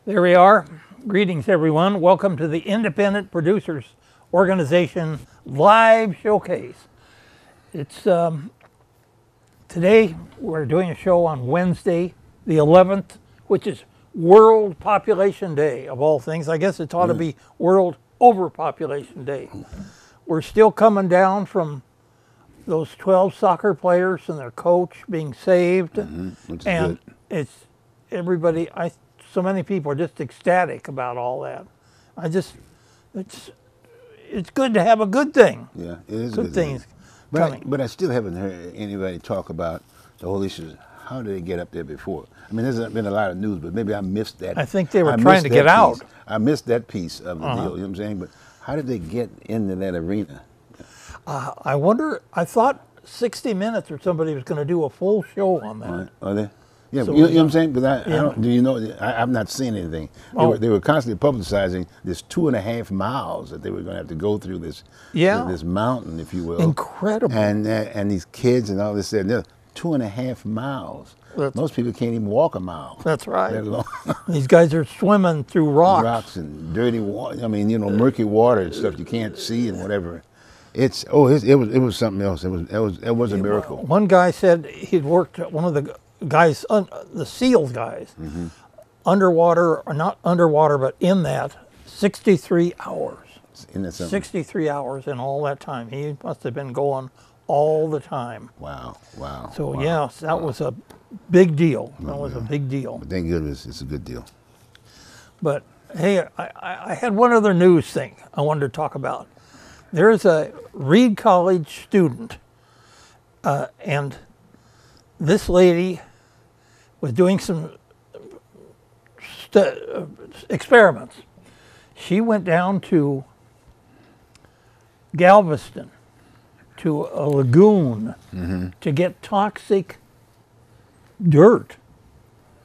There we are. Greetings, everyone. Welcome to the Independent Producers Organization live showcase. It's today we're doing a show on Wednesday, the 11th, which is World Population Day of all things. I guess it ought to be World Overpopulation Day. We're still coming down from those 12 soccer players and their coach being saved, and good. it's everybody. So many people are just ecstatic about all that. It's good to have a good thing. Yeah, it is Good things But coming. but I still haven't heard anybody talk about the whole issue. How did they get up there before? I mean, there's been a lot of news, but maybe I missed that. I think they were I trying missed to get that out. piece. I missed that piece of the deal. You know what I'm saying? But how did they get into that arena? I wonder. I thought 60 Minutes or somebody was going to do a full show on that. Are they? Yeah, So you know what I'm saying? But I Yeah. don't, do you know? I've not seen anything. They were constantly publicizing this 2.5 miles that they were going to have to go through this mountain, if you will. Incredible. And these kids and all this there. 2.5 miles. Most people can't even walk a mile. That's right. Let alone These guys are swimming through rocks. rocks and dirty water. I mean, murky water and stuff you can't see and whatever. It was something else. It was a miracle. One guy said he'd worked at one of the guys, the SEALs guys, underwater, or not underwater, but in that, 63 hours. Isn't that something? 63 hours in all that time. He must have been going all the time. Wow. So wow. yes, that was a big deal. That was a big deal. But thank goodness it's a good deal. But hey, I had one other news thing I wanted to talk about. There's a Reed College student, and this lady was doing some experiments. She went down to Galveston, to a lagoon, to get toxic dirt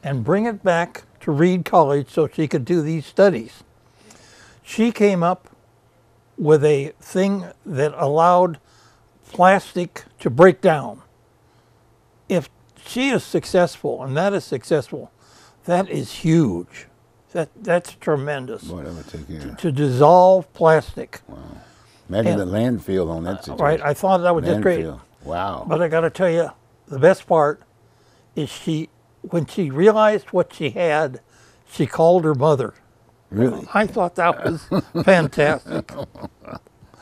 and bring it back to Reed College so she could do these studies. She came up with a thing that allowed plastic to break down. If she is successful, and that is successful, that is huge. That's tremendous. Boy, that would take care. To dissolve plastic. Wow. Imagine the landfill on that situation. Right, I thought that was just great. Landfill. Wow. But I got to tell you, the best part is when she realized what she had, she called her mother. Really? I thought that was fantastic.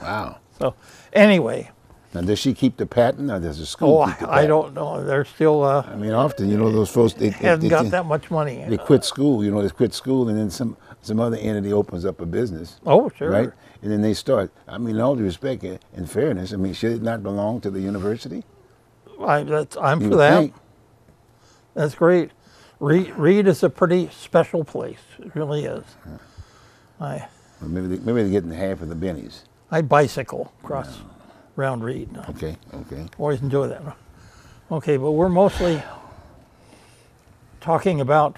Wow. So anyway, Now, does she keep the patent, or does the school keep the patent? I don't know. They're still I mean, often, those folks, they haven't got that much money. They quit school, they quit school, and then some other entity opens up a business. Oh, sure. Right? And then they start. I mean, in all due respect and fairness, I mean, should it not belong to the university? I'm You for would that. think. That's great. Reed is a pretty special place. It really is. Or maybe they're getting half of the bennies. I bicycle across around Reed. Okay. Always enjoy that. Okay, but we're mostly talking about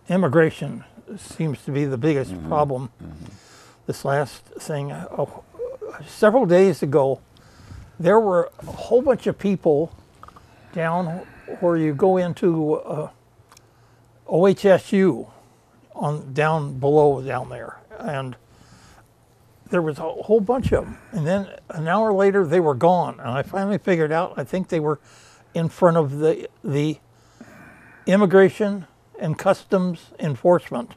immigration. Seems to be the biggest problem. This last thing, several days ago, there were a whole bunch of people down where you go into OHSU down below down there, and there was a whole bunch of them. And then an hour later, they were gone. And I finally figured out, I think they were in front of the Immigration and Customs Enforcement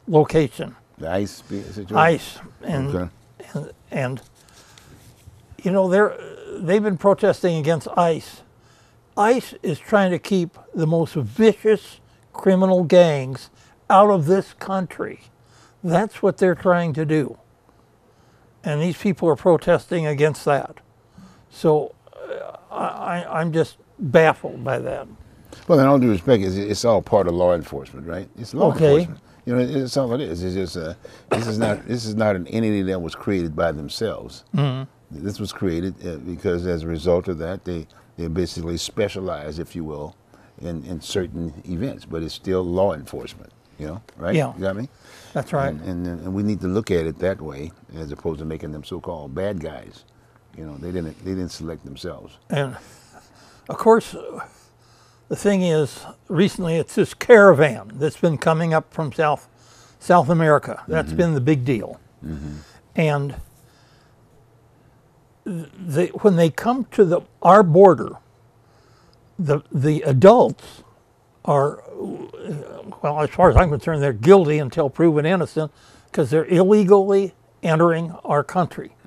location. The ICE situation? ICE. And they've been protesting against ICE. ICE is trying to keep the most vicious criminal gangs out of this country. That's what they're trying to do. And these people are protesting against that. So I'm just baffled by that. Well, in all due respect, it's all part of law enforcement, right? It's law Okay. enforcement. It's all it is. It's just this is not an entity that was created by themselves. This was created because, as a result of that, they basically specialize, if you will, in certain events. But it's still law enforcement. Right? Yeah. You got me? That's right. And we need to look at it that way, as opposed to making them so-called bad guys. They didn't select themselves. And of course, the thing is, recently it's this caravan that's been coming up from South America. That's been the big deal. And when they come to our border, the adults are, well, as far as I'm concerned, they're guilty until proven innocent because they're illegally entering our country.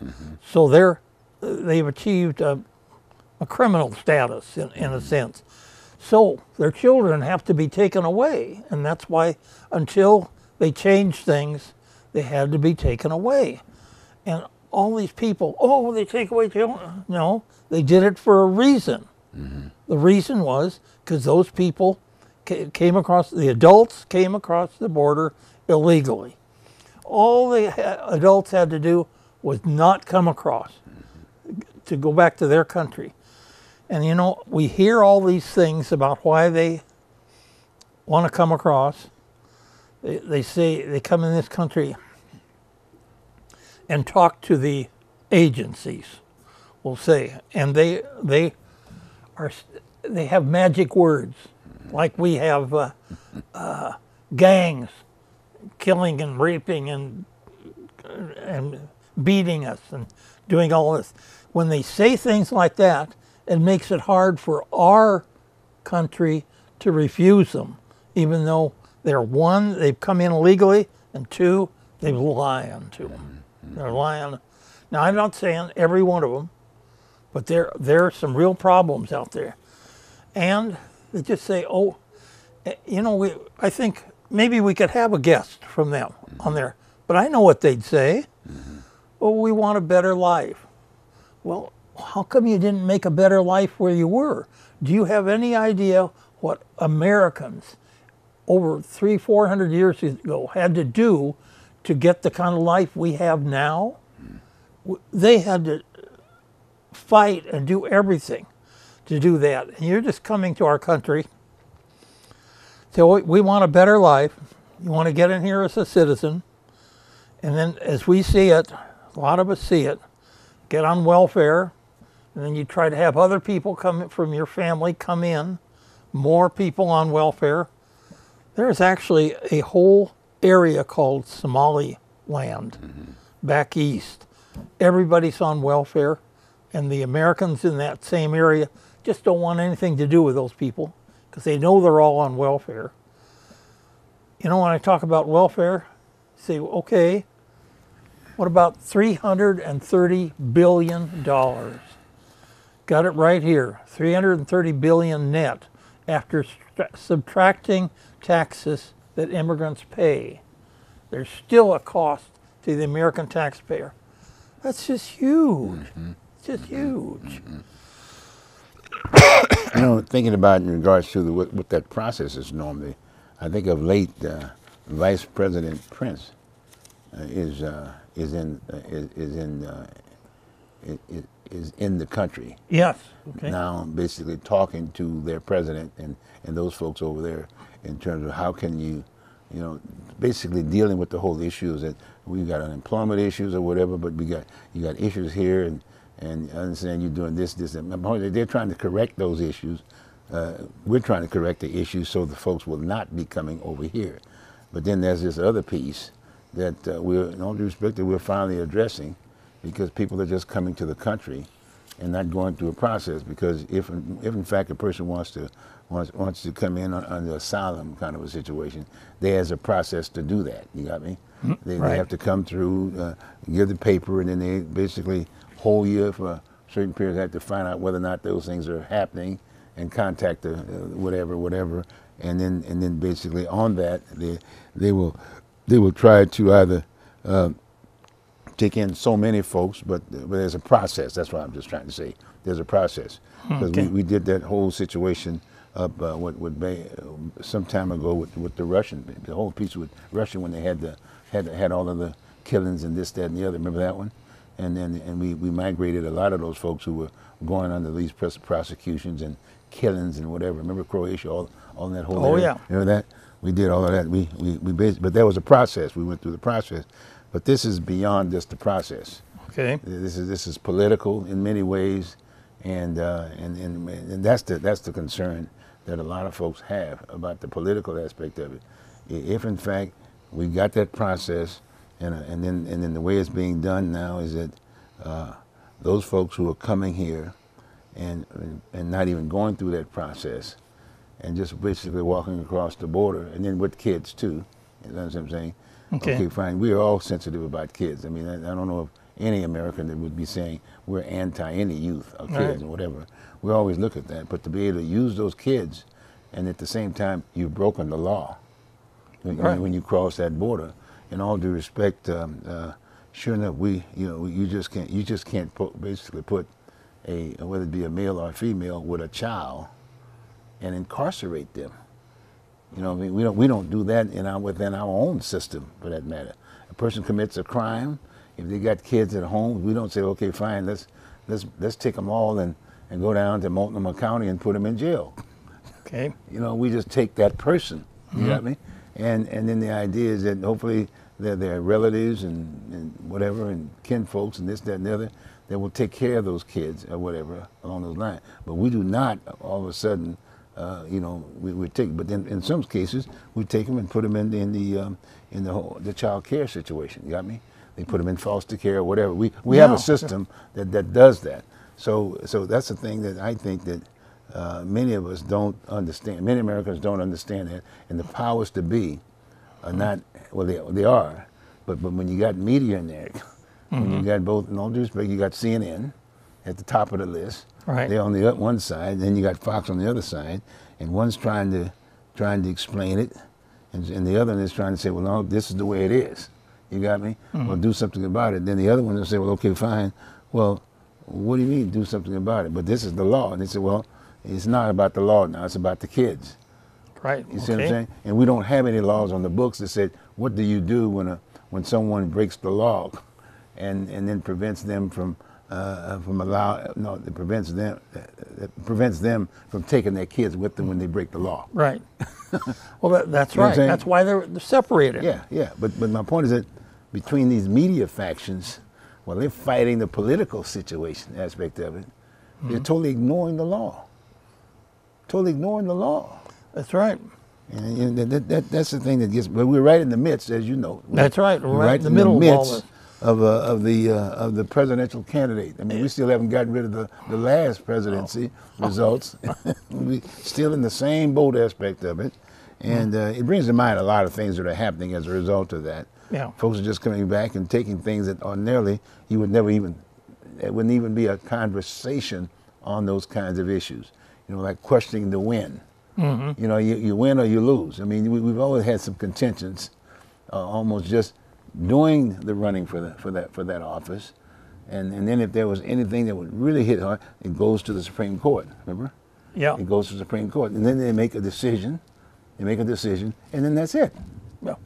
So they've achieved a criminal status in a sense. So their children have to be taken away, and that's why until they change things, they had to be taken away. And all these people, oh, they take away children. No, they did it for a reason. The reason was because those people came across, the adults came across the border illegally. All the adults had to do was not come across to go back to their country. And you know, we hear all these things about why they want to come across. They say they come in this country and talk to the agencies, we'll say, and they have magic words, like we have gangs killing and raping and beating us and doing all this. When they say things like that, it makes it hard for our country to refuse them, even though they're one, they've come in illegally, and two, they've lied to them. They're lying. Now, I'm not saying every one of them, but there are some real problems out there. And they just say, oh, you know, I think maybe we could have a guest from them on there. But I know what they'd say. Oh, we want a better life. Well, how come you didn't make a better life where you were? Do you have any idea what Americans over 300-400 years ago had to do to get the kind of life we have now? They had to fight and do everything to do that. And you're just coming to our country. So we want a better life. You want to get in here as a citizen. And then as we see it, a lot of us see it, get on welfare. And then you try to have other people come from your family come in, more people on welfare. There's actually a whole area called Somaliland back east. Everybody's on welfare, and the Americans in that same area just don't want anything to do with those people because they know they're all on welfare. You know, when I talk about welfare, say, okay, what about $330 billion? Got it right here, $330 billion net after subtracting taxes that immigrants pay. There's still a cost to the American taxpayer. That's just huge. It's just huge. You know, thinking about in regards to what that process is normally, I think of late Vice President Prince is in the country. Yes. Okay. Now, basically talking to their president and those folks over there in terms of how can you know, basically dealing with the whole issues that we've got unemployment issues or whatever, but you got issues here and I understand you're doing this, and they're trying to correct those issues. We're trying to correct the issues so the folks will not be coming over here. But then there's this other piece that we're, in all due respect, that we're finally addressing, because people are just coming to the country and not going through a process. Because if in fact a person wants to come in under asylum kind of a situation, there's a process to do that. You got me? They have to come through, give the paper, and then they basically hold you for a certain period. They have to find out whether or not those things are happening and contact the whatever, and then basically on that they will try to either take in so many folks, but there's a process. That's what I'm just trying to say. There's a process, because we did that whole situation up some time ago with the Russian, the whole piece with Russia when they had all of the killings and this, that, and the other. Remember that one? And we migrated a lot of those folks who were going under these prosecutions and killings and whatever. Remember Croatia, all that whole area? Yeah. Remember that? We did all of that. We but there was a process. We went through the process. But this is beyond just the process. Okay. This is political in many ways, and that's the concern that a lot of folks have about the political aspect of it. If in fact we got that process, and then the way it's being done now is that those folks who are coming here and not even going through that process and just basically walking across the border, and then with kids too, you know what I'm saying? Okay, fine. We are all sensitive about kids. I mean, I don't know of any American that would be saying we're anti any youth or kids or whatever. We always look at that, but to be able to use those kids, and at the same time you've broken the law when you cross that border. In all due respect, sure enough, you just can't basically put whether it be a male or a female with a child and incarcerate them. You know, I mean, we don't do that within our own system, for that matter. A person commits a crime. If they got kids at home, we don't say, okay, fine, let's take them all and go down to Multnomah County and put them in jail. Okay. You know, we just take that person. You got me? And then the idea is that hopefully their relatives and whatever and kinfolks and this, that, and the other, that will take care of those kids or whatever along those lines. But we do not all of a sudden. We take, but then in some cases we take them and put them in the child care situation. You got me? They put them in foster care or whatever. We have a system that does that. So that's the thing that I think that many of us don't understand. Many Americans don't understand that, and the powers to be are not. Well, they are, but when you got media in there, when you got both, in all due respect, you got CNN at the top of the list. Right. They're on the one side, then you got Fox on the other side, and one's trying to explain it, and the other one is trying to say, well, no, this is the way it is. You got me? Well, do something about it. Then the other one will say, well, okay, fine. Well, what do you mean do something about it? But this is the law. And they say, well, it's not about the law now, it's about the kids. Right. You see what I'm saying? And we don't have any laws on the books that said, what do you do when someone breaks the law and then prevents them from it prevents them from taking their kids with them when they break the law. Right. Well, that's right. That's why they're separated. Yeah. But my point is that between these media factions, while they're fighting the political situation aspect of it, they're totally ignoring the law. Totally ignoring the law. That's right. And that's the thing that gets. But we're right in the midst, as you know. That's right. We're right in the middle of all this. Of the presidential candidate. I mean, we still haven't gotten rid of the last presidency results. We're still in the same boat aspect of it, and it brings to mind a lot of things that are happening as a result of that. Yeah. Folks are just coming back and taking things that ordinarily you would never even. It wouldn't even be a conversation on those kinds of issues. You know, like questioning the win. You know, you win or you lose. I mean, we've always had some contentions, almost just doing the running for that office, and then if there was anything that would really hit hard, it goes to the Supreme Court. Remember? Yeah. It goes to the Supreme Court, and then they make a decision. They make a decision, and then that's it. Yeah.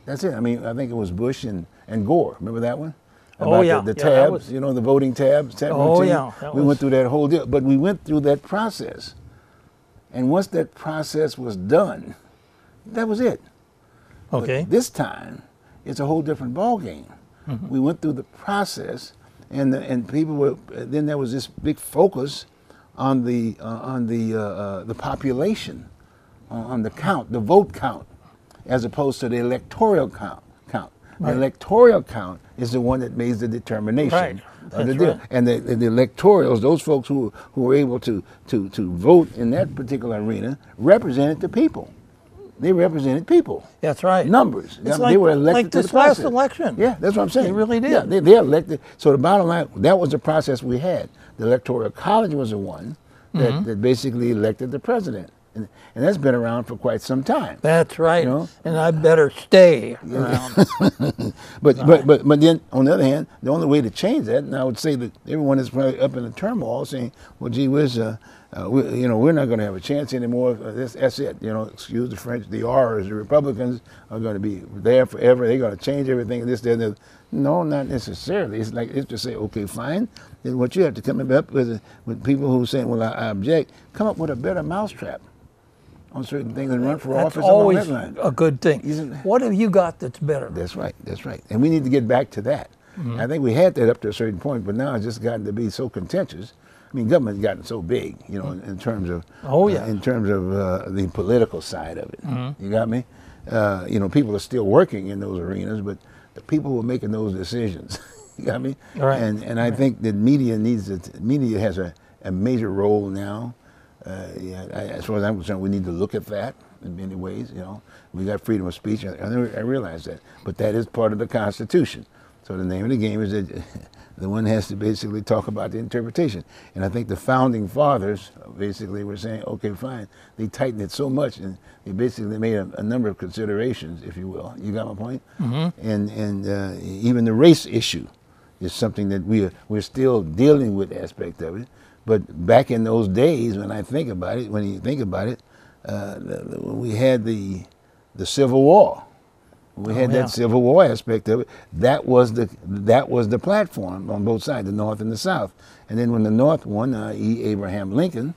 That's it. I mean, I think it was Bush and Gore. Remember that one? About the tabs, you know, the voting tabs. We went through that whole deal, but we went through that process, and once that process was done, that was it. Okay. But this time, it's a whole different ballgame. We went through the process, and people were. Then there was this big focus on the population, on the count, the vote count, as opposed to the electoral count. The electoral count is the one that makes the determination of the deal. And the electorals, those folks who were able to vote in that particular arena, represented the people. They represented people. That's right. Numbers. It's they were elected like to this the process. last election. Yeah, that's what I'm saying. They really did. Yeah, they're elected. So the bottom line, that was the process we had. The Electoral College was the one that basically elected the president. And that's been around for quite some time. That's right. You know? And I better stay around. But then, on the other hand, the only way to change that, and I would say that everyone is probably up in the turmoil saying, well, gee whiz, we're not going to have a chance anymore. That's it. You know, excuse the French, the R's, the Republicans are going to be there forever. They're going to change everything, this, that, and the other. No, not necessarily. It's like, it's to say, okay, fine. Then what you have to come up with people who are saying, well, I object, come up with a better mousetrap on certain things and run for office. That's always a good thing. What have you got that's better? That's right. And we need to get back to that. I think we had that up to a certain point, but now it's just gotten to be so contentious. I mean, government's gotten so big, you know, in terms of Oh, yeah. in terms of the political side of it. You got me? You know, people are still working in those arenas, but the people who are making those decisions, you got me? Right. And I think that media media has a major role now. As far as I'm concerned, we need to look at that in many ways. You know, we got freedom of speech. I realize that, but that is part of the Constitution. So the name of the game is that the one has to basically talk about the interpretation. And I think the founding fathers basically were saying, okay, fine. They tightened it so much, and they basically made a number of considerations, if you will. You got my point? And even the race issue is something that we're still dealing with aspect of it. But back in those days, when you think about it, we had the Civil War. We had that Civil War aspect of it. That was the platform on both sides, the North and the South. And then when the North won, i.e. Abraham Lincoln,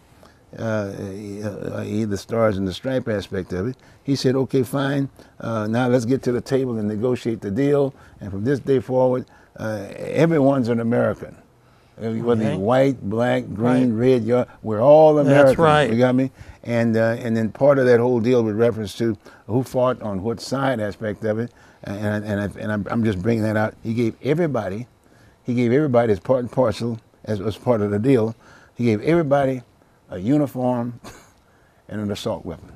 i.e. the Stars and the Stripe aspect of it, he said, okay, fine, now let's get to the table and negotiate the deal. And from this day forward, everyone's an American. Whether you're white, black, green, red, we're all Americans. That's right. You got me? And then part of that whole deal with reference to who fought on what side aspect of it, and I'm just bringing that out. He gave everybody as part and parcel, as part of the deal, he gave everybody a uniform and an assault weapon.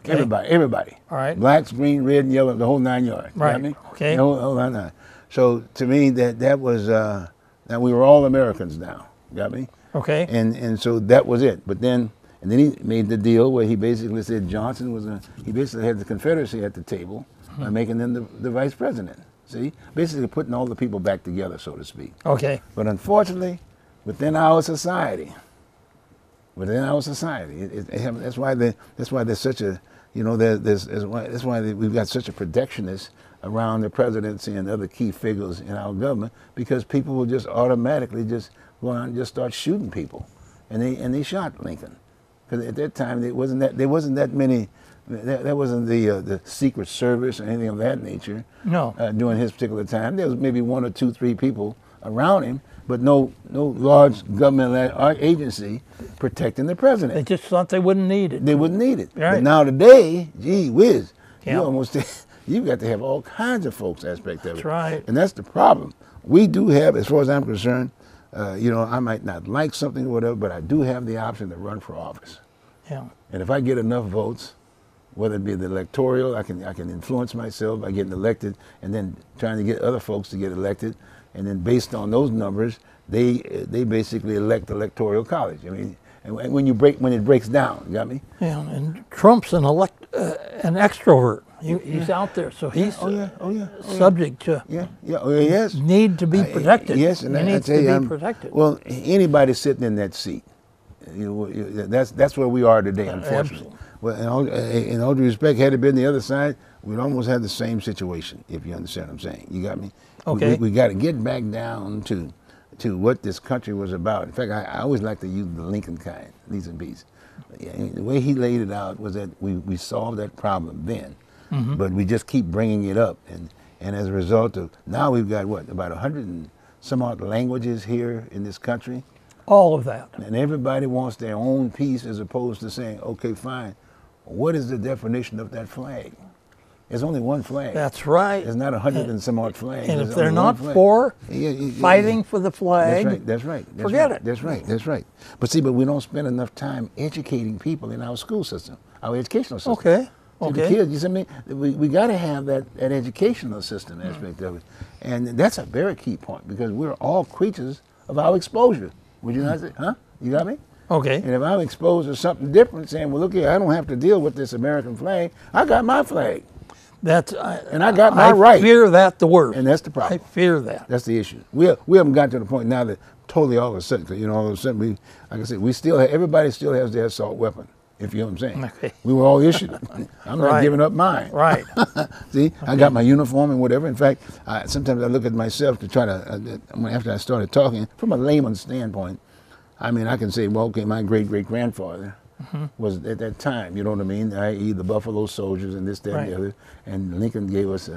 Okay. Everybody. All right. Blacks, green, red, and yellow, the whole 9 yards. Right. You got me? Okay. The whole 9 yards. So to me, that was. Now we were all Americans now, got me? Okay. And so that was it. But then he made the deal where he basically said Johnson he basically had the Confederacy at the table by making them the vice president. See? Basically putting all the people back together, so to speak. Okay. But unfortunately, within our society, that's why there's such a, you know, that's why we've got such a protectionist around the presidency and other key figures in our government, because people will just automatically just go out and just start shooting people, and they shot Lincoln, because at that time there wasn't that many, there wasn't the Secret Service or anything of that nature. No. During his particular time, there was maybe 1 or 2, 3 people around him, but no large government agency protecting the president. They just thought they wouldn't need it. They wouldn't need it. Right. But now today, gee whiz, Yeah. you've got to have all kinds of folks aspect of it. That's right. And that's the problem. We do have, as far as I'm concerned, you know, I might not like something or whatever, but I do have the option to run for office. Yeah. And if I get enough votes, whether it be the electoral, I can influence myself by getting elected, and then trying to get other folks to get elected, and then based on those numbers, they basically elect the electoral college. I mean, and when it breaks down, you got me? Yeah. And Trump's an extrovert. He's out there, so he's subject to need to be protected. Yes, and he needs I tell you, to be protected. Well, anybody sitting in that seat, that's where we are today, unfortunately. Absolutely. Well, in all due respect, had it been the other side, we'd almost have the same situation, if you understand what I'm saying. You got me? Okay. We got to get back down to what this country was about. In fact, I always like to use the Lincoln kind, these and beats. The way he laid it out was that we solved that problem then. But we just keep bringing it up, and as a result of, now we've got about 100 and some odd languages here in this country. All of that. And everybody wants their own piece, as opposed to saying, okay, fine, what is the definition of that flag? There's only one flag. That's right. There's not 100 and some odd flags. And There's if they're only not one flag. for fighting for the flag, that's right. Forget it. That's right. But see, we don't spend enough time educating people in our school system, our educational system. Okay. See, the kids, you see what I mean? We got to have that educational system aspect of it. And that's a very key point, because we're all creatures of our exposure. Would you not say, huh? You got me? Okay. And if I'm exposed to something different, saying, well, look here, I don't have to deal with this American flag. I got my flag. And I got my right. I fear that the worst. And that's the problem. I fear that. That's the issue. We haven't gotten to the point now that totally all of a sudden, all of a sudden, like I said, everybody still has their assault weapon. If you know what I'm saying. Okay. We were all issued it. I'm not giving up mine. Right. See, okay. I got my uniform and whatever. In fact, sometimes I look at myself to try to, after I started talking, from a layman's standpoint, I mean, I can say, well, okay, my great-great-grandfather was at that time, you know what I mean, i.e. the Buffalo Soldiers and this, that, and the other. And Lincoln gave us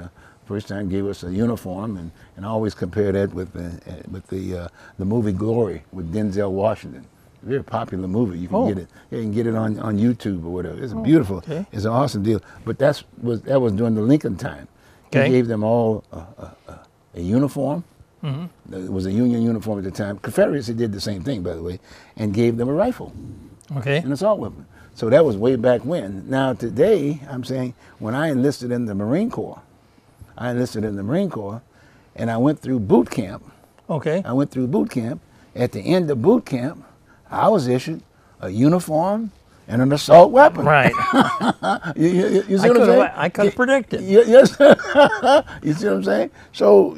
first time gave us a uniform, and I always compare that with the movie Glory with Denzel Washington. Very popular movie. You can get it. Yeah, you can get it on YouTube or whatever. It's beautiful. Okay. It's an awesome deal. But that was during the Lincoln time. Okay. He gave them all a uniform. It was a Union uniform at the time. Confederacy did the same thing, by the way, and gave them a rifle, Okay. an assault weapon. So that was way back when. Now today, I'm saying, when I enlisted in the Marine Corps, and I went through boot camp. Okay. I went through boot camp. At the end of boot camp, I was issued a uniform and an assault weapon. Right. You see what I'm saying? I could have predicted. Yes. You see what I'm saying? So,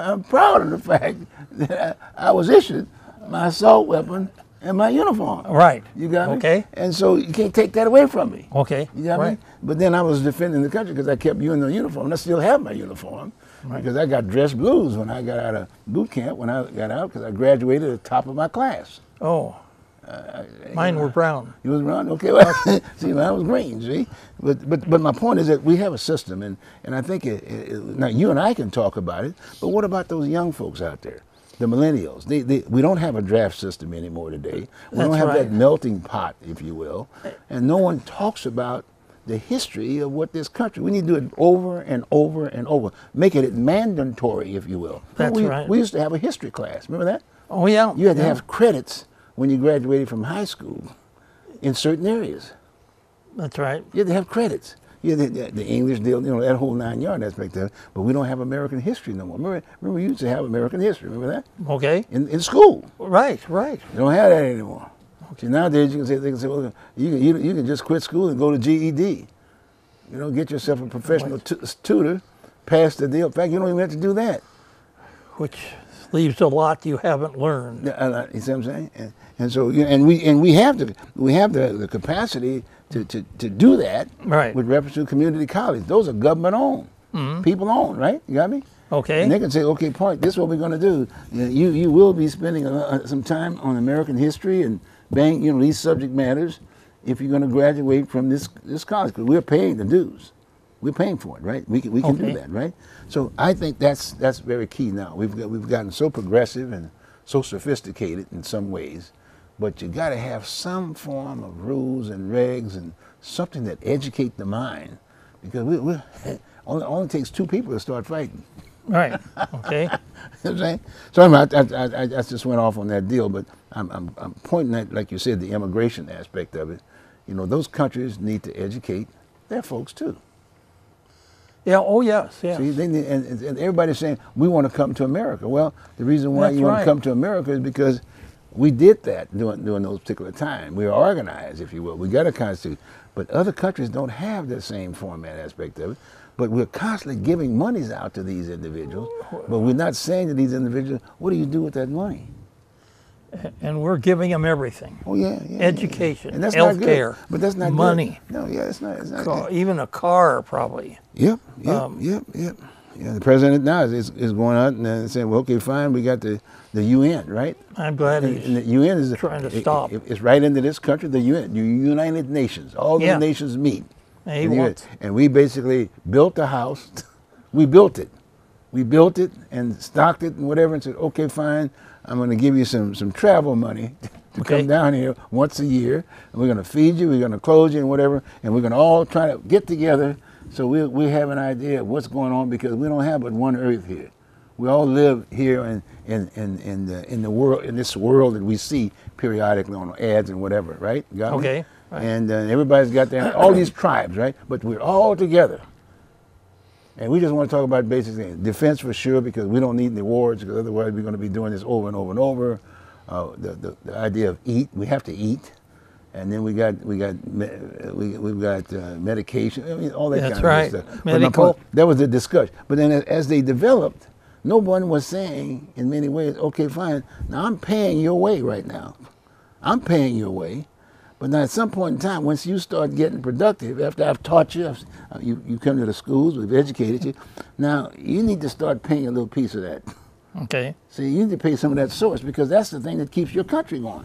I'm proud of the fact that I was issued my assault weapon and my uniform. Right. You got me? Okay. And so you can't take that away from me. Okay. You got right. me? But then I was defending the country because I kept you in the uniform. And I still have my uniform because I got dress blues when I got out of boot camp, when I got out, because I graduated at the top of my class. Oh. Mine were brown. You was brown? Okay. Well, see, I was green, see? But my point is that we have a system, and I think now you and I can talk about it, but what about those young folks out there? The millennials. We don't have a draft system anymore today. We don't have that melting pot, if you will. And no one talks about the history of what this country. We need to do it over and over and over. Make it mandatory, if you will. That's right. We used to have a history class. Remember that? Oh, yeah. You had to have credits when you graduated from high school in certain areas. That's right. You had to have credits. You had the English deal, that whole 9-yard aspect of it. But we don't have American history no more. Remember we used to have American history. Remember that? Okay. In school. Right. You don't have that anymore. See, nowadays they can say, well, you can just quit school and go to GED. Get yourself a professional tutor, pass the deal. In fact, you don't even have to do that. Which leaves a lot you haven't learned. You see what I'm saying? And so, we have the capacity to do that. Right. With reference to community college. Those are government owned, people owned, right? You got me? Okay. And they can say, okay, point, this is what we're going to do. You will be spending some time on American history and these subject matters if you're going to graduate from this college, because we're paying the dues. We're paying for it, right? We can do that, right? So I think that's very key now. We've gotten so progressive and so sophisticated in some ways, but you got to have some form of rules and regs and something that educate the mind, because only takes two people to start fighting. Right. Okay. You know what I'm saying? So I just went off on that deal, but I'm pointing at, like you said, the immigration aspect of it. Those countries need to educate their folks too. Yeah. Oh, yes. Yes. See, and everybody's saying we want to come to America. Well, the reason why you want to come to America is because we did that during those particular times. We were organized, if you will. We got a constitution, but other countries don't have the same format aspect of it. But we're constantly giving monies out to these individuals, but we're not saying to these individuals, what do you do with that money? And we're giving them everything. Oh, yeah. Education, and that's health care, but that's not money. Good. No, yeah, it's not good. Even a car, probably. Yep. Yeah, the president now is going out and saying, well, okay, fine, we got the UN, right? I'm glad he's and the UN is trying to stop. It's right into this country, the UN, the United Nations. All the nations meet. And we basically built the house. We built it. We built it and stocked it and whatever, and said, okay, fine, I'm going to give you some travel money to come down here once a year, and we're going to feed you, we're going to clothe you and whatever, and we're going to all try to get together so we have an idea of what's going on, because we don't have but one earth here. We all live here in the world, in this world that we see periodically on ads and whatever, right? Got me? Okay. Right. And everybody's got all these tribes, right? But we're all together. And we just want to talk about basic things. Defense for sure, because we don't need any wars, because otherwise we're going to be doing this over and over and over. The idea of eat, we have to eat. And then we've got medication, I mean, all that That's kind of stuff. Medical. That was the discussion. But then as they developed, no one was saying in many ways, okay, fine, now I'm paying your way right now. I'm paying your way. But now at some point in time, once you start getting productive, after I've taught you, you come to the schools, we've educated you, now you need to start paying a little piece of that. Okay. See, you need to pay some of that source, because that's the thing that keeps your country going.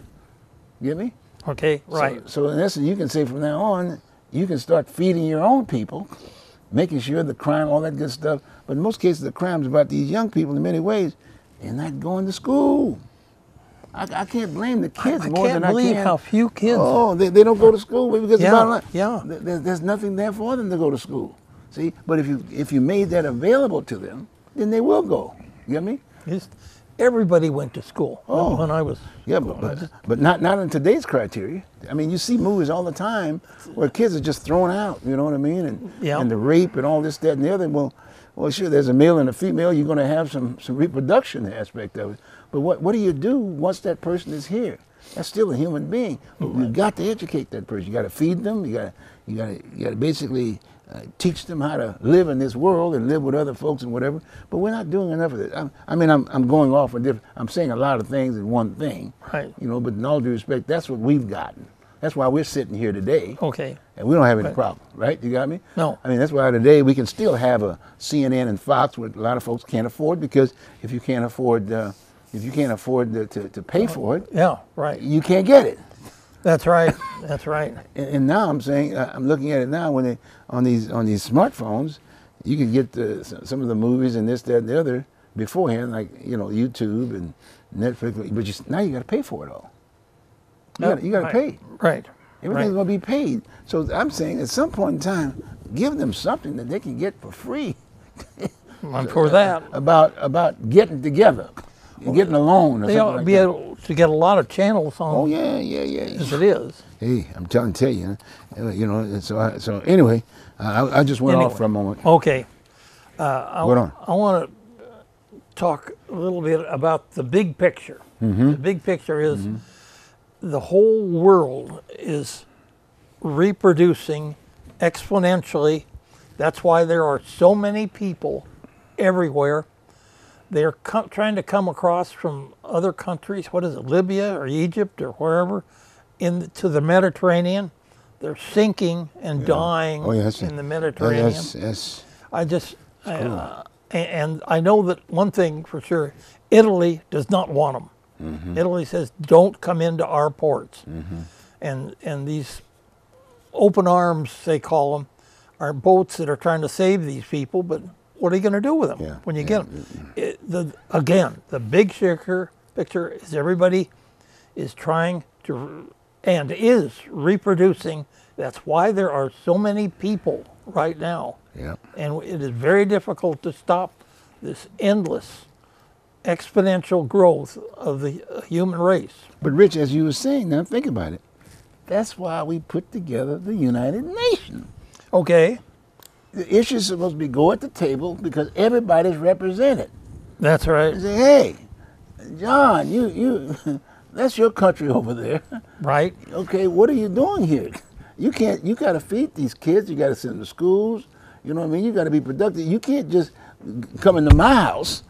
Get me? Okay, right. So in essence, you can say from now on, you can start feeding your own people making sure the crime, all that good stuff. But in most cases, the crime's about these young people in many ways. They're not going to school. I can't blame the kids more than I can. I can't believe how few kids. Oh, they don't go to school because the bottom line, yeah. there's nothing there for them to go to school. See, but if you made that available to them, then they will go. You get me? Everybody went to school when I was. Yeah, but not in today's criteria. I mean, you see movies all the time where kids are just thrown out. You know what I mean? And the rape and all this, that, and the other. Well, sure, there's a male and a female. You're going to have some reproduction aspect of it. But what do you do once that person is here? That's still a human being. You got to educate that person. You got to feed them. You got to basically teach them how to live in this world and live with other folks and whatever. But we're not doing enough of it. I'm going off on different. I'm saying a lot of things in one thing. Right. You know, but in all due respect, that's what we've gotten. That's why we're sitting here today. Okay. And we don't have any problem, right? You got me? No. I mean, that's why today we can still have a CNN and Fox, which a lot of folks can't afford, because if you can't afford to pay for it, yeah, right, you can't get it. That's right. That's right. And now I'm saying, I'm looking at it now when on these smartphones, you can get some of the movies and this, that, and the other beforehand, like YouTube and Netflix. But now you got to pay for it all. You got to pay. Right. Everything's going to be paid. So I'm saying at some point in time, give them something that they can get for free. I'm for that. About getting together, getting a loan. Or they ought to be able to get a lot of channels on. Oh yeah. As it is. Hey, I'm trying to tell you, So anyway, I just went off for a moment. Okay. I want to talk a little bit about the big picture. Mm-hmm. The big picture is the whole world is reproducing exponentially. That's why there are so many people everywhere. They're trying to come across from other countries. What is it, Libya or Egypt or wherever, to the Mediterranean. They're sinking and dying in the Mediterranean. Yes. And I know that one thing for sure, Italy does not want them. Mm-hmm. Italy says, don't come into our ports. Mm-hmm. And these open arms, they call them, are boats that are trying to save these people, but what are you going to do with them when you get them? Again, the big picture is everybody is trying to and is reproducing. That's why there are so many people right now. Yeah. And it is very difficult to stop this endless exponential growth of the human race. But Rich, as you were saying, now think about it. That's why we put together the United Nations. Okay. The issue's supposed to be go at the table because everybody's represented. That's right. Say, hey, John, you that's your country over there. Right. Okay, what are you doing here? You got to feed these kids. You got to send them to schools. You know what I mean? You got to be productive. You can't just come into my house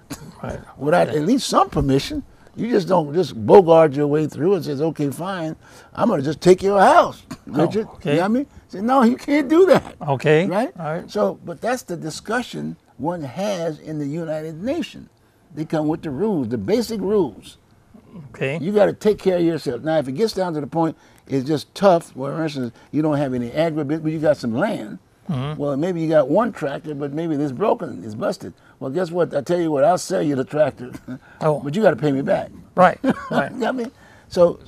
without at least some permission. You just don't just bogart your way through and says, okay, fine, I'm going to just take your house, Richard. Okay. You know what I mean? Say, no, you can't do that. Okay. Right? All right. So, but that's the discussion one has in the United Nations. They come with the rules, the basic rules. Okay. You got to take care of yourself. Now, if it gets down to the point it's just tough, well, for instance, you don't have any agribusiness, but you got some land. Mm-hmm. Well, maybe you got one tractor, but maybe it's broken, it's busted. Well, guess what? I tell you what, I'll sell you the tractor, but you got to pay me back. Right. Right. You know what I mean? So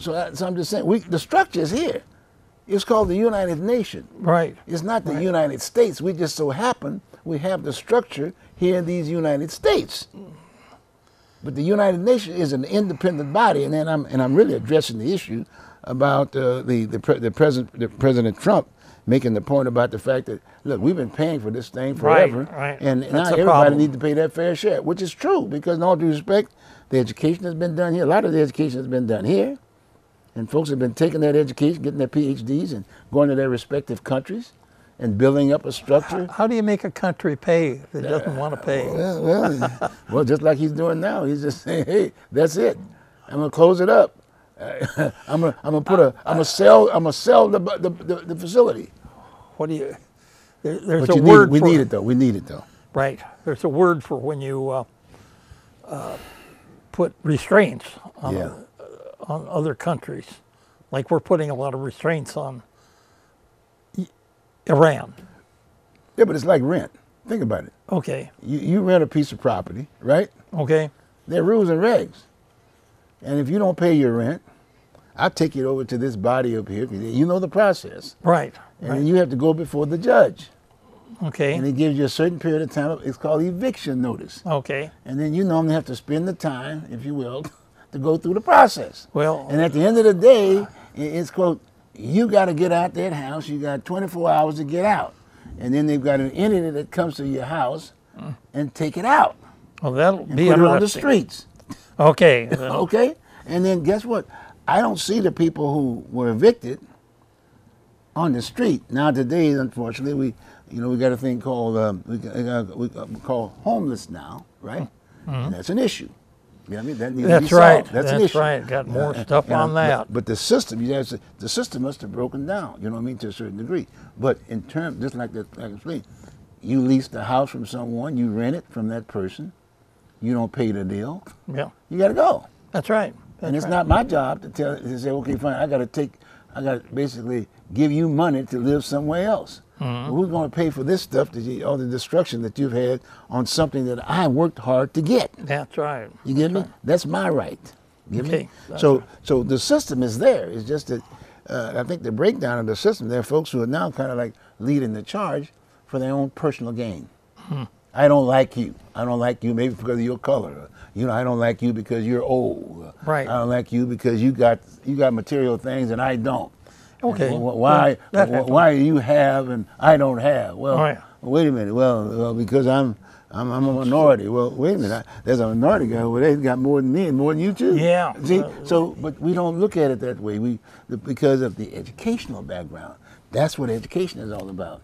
I'm just saying, the structure is here. It's called the United Nations. Right. It's not the United States. We just so happen we have the structure here in these United States. But the United Nations is an independent body, and then I'm really addressing the issue about the President Trump making the point about the fact that, look, we've been paying for this thing forever, and now everybody needs to pay their fair share, which is true, because in all due respect, the education has been done here. A lot of the education has been done here, and folks have been taking that education, getting their PhDs, and going to their respective countries and building up a structure. How do you make a country pay that doesn't want to pay? Well, just like he's doing now. He's just saying, hey, that's it. I'm gonna close it up. I'm gonna sell the facility. What do you? There's a word. We need it though. Right. There's a word for when you put restraints on other countries, like we're putting a lot of restraints on Iran. Yeah, but it's like rent. Think about it. Okay. You rent a piece of property, right? Okay. There are rules and regs. And if you don't pay your rent, I take it over to this body up here. You know the process. Right. And Right. then you have to go before the judge. Okay. And it gives you a certain period of time. It's called eviction notice. Okay. And then you normally have to spend the time, if you will, to go through the process. Well, And at the end of the day, it's quote, you got to get out that house. You got 24 hours to get out. And then they've got an entity that comes to your house and take it out well, that'll and be put it on the interesting. streets. Okay. Okay? And then guess what? I don't see the people who were evicted on the street. Now today, unfortunately, we got a thing called we call homeless now, right? And that's an issue. You know what I mean? That needs to be That's solved. right. That's an That's issue. right. Got more stuff And on that. But the system, the system must have broken down. You know what I mean, to a certain degree. But in terms, just like that, like I explained, you lease the house from someone, you rent it from that person, you don't pay the deal, Yeah. you got to go. That's right. That's And it's right. not my job to say, okay, fine, I got to basically give you money to live somewhere else. Who's going to pay for this stuff, all the destruction that you've had on something that I worked hard to get? That's right. You get me? That's my right. You get Okay, me? that's So the system is there. It's just that I think the breakdown of the system, there are folks who are now kind of like leading the charge for their own personal gain. I don't like you. I don't like you maybe because of your color. I don't like you because you're old. Right. I don't like you because you got material things and I don't. Okay. And why you have and I don't have? Well, Right. wait a minute. Well, because I'm a minority. Well, wait a minute. There's a minority guy over there. He's got more than me and more than you too. Yeah. See, but we don't look at it that way. Because of the educational background. That's what education is all about.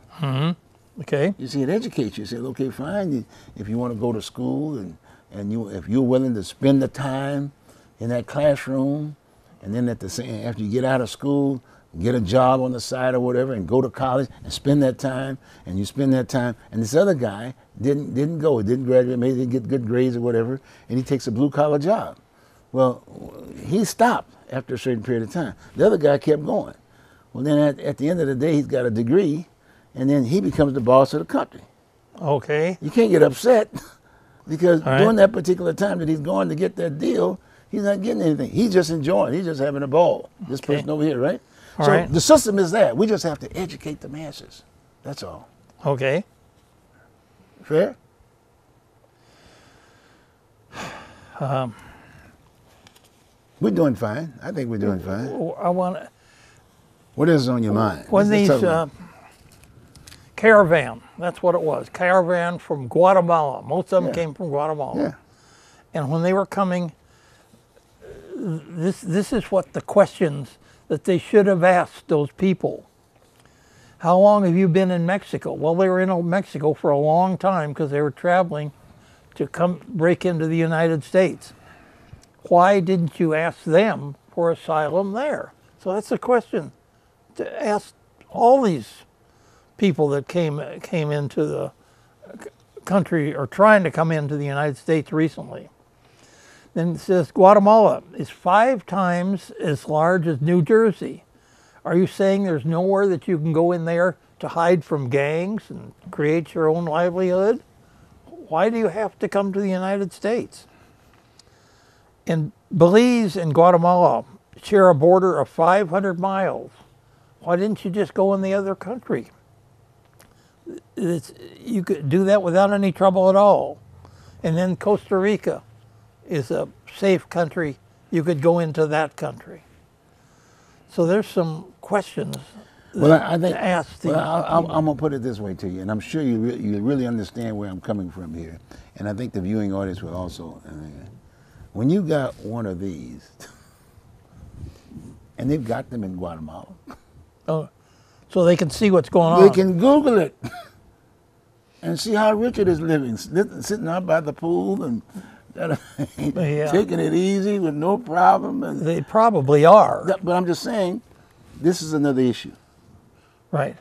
Okay. You see, it educates you. You say, okay, fine. If you want to go to school and if you're willing to spend the time in that classroom, and then after you get out of school, get a job on the side or whatever, and go to college and spend that time, and you spend that time, and this other guy didn't graduate, maybe didn't get good grades or whatever, and he takes a blue collar job. Well, he stopped after a certain period of time. The other guy kept going. Well, then at the end of the day, he's got a degree, and then he becomes the boss of the company. Okay. You can't get upset because All right. during that particular time that he's going to get that deal, he's not getting anything. He's just enjoying. He's just having a ball. This person over here, right? All so right. the system is there. We just have to educate the masses. That's all. Okay. Fair? We're doing fine. I think we're doing fine. I want to. What is on your mind? When Let's these talk about caravan, that's what it was, caravan from Guatemala. Most of them Yeah. came from Guatemala. yeah. And when they were coming, this is what the questions that they should have asked those people. How long have you been in Mexico? Well, they were in Mexico for a long time because they were traveling to come break into the United States. Why didn't you ask them for asylum there? So that's a question to ask all these people that came into the country or trying to come into the United States recently. Then it says Guatemala is 5 times as large as New Jersey. Are you saying there's nowhere that you can go in there to hide from gangs and create your own livelihood? Why do you have to come to the United States? And Belize and Guatemala share a border of 500 miles. Why didn't you just go in the other country? You could do that without any trouble at all. And then Costa Rica is a safe country. You could go into that country. So there's some questions Well, I think to ask. I'm going to put it this way to you, and I'm sure you really understand where I'm coming from here, and I think the viewing audience will also. When you got one of these, and they've got them in Guatemala, so they can see what's going on. they can Google it and see how Richard is living, sitting out by the pool and Yeah. taking it easy with no problem. And They probably are. but I'm just saying, this is another issue. Right.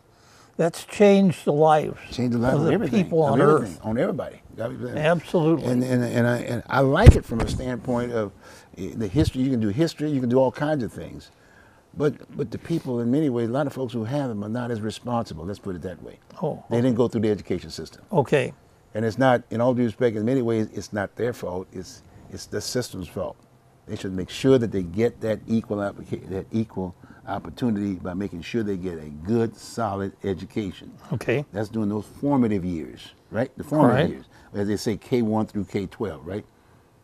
That's changed the lives Change the life of of the everything, people on everything, Earth. on everybody. Absolutely. And I like it from a standpoint of the history. You can do history. You can do all kinds of things. But the people, in many ways, a lot of folks who have them are not as responsible. Let's put it that way. Oh, They didn't go through the education system. okay. And it's not, in all due respect, in many ways, it's not their fault. It's the system's fault. They should make sure that they get that equal opportunity by making sure they get a good, solid education. Okay. That's during those formative years, right? The formative Right. years, as they say, K1 through K12, right?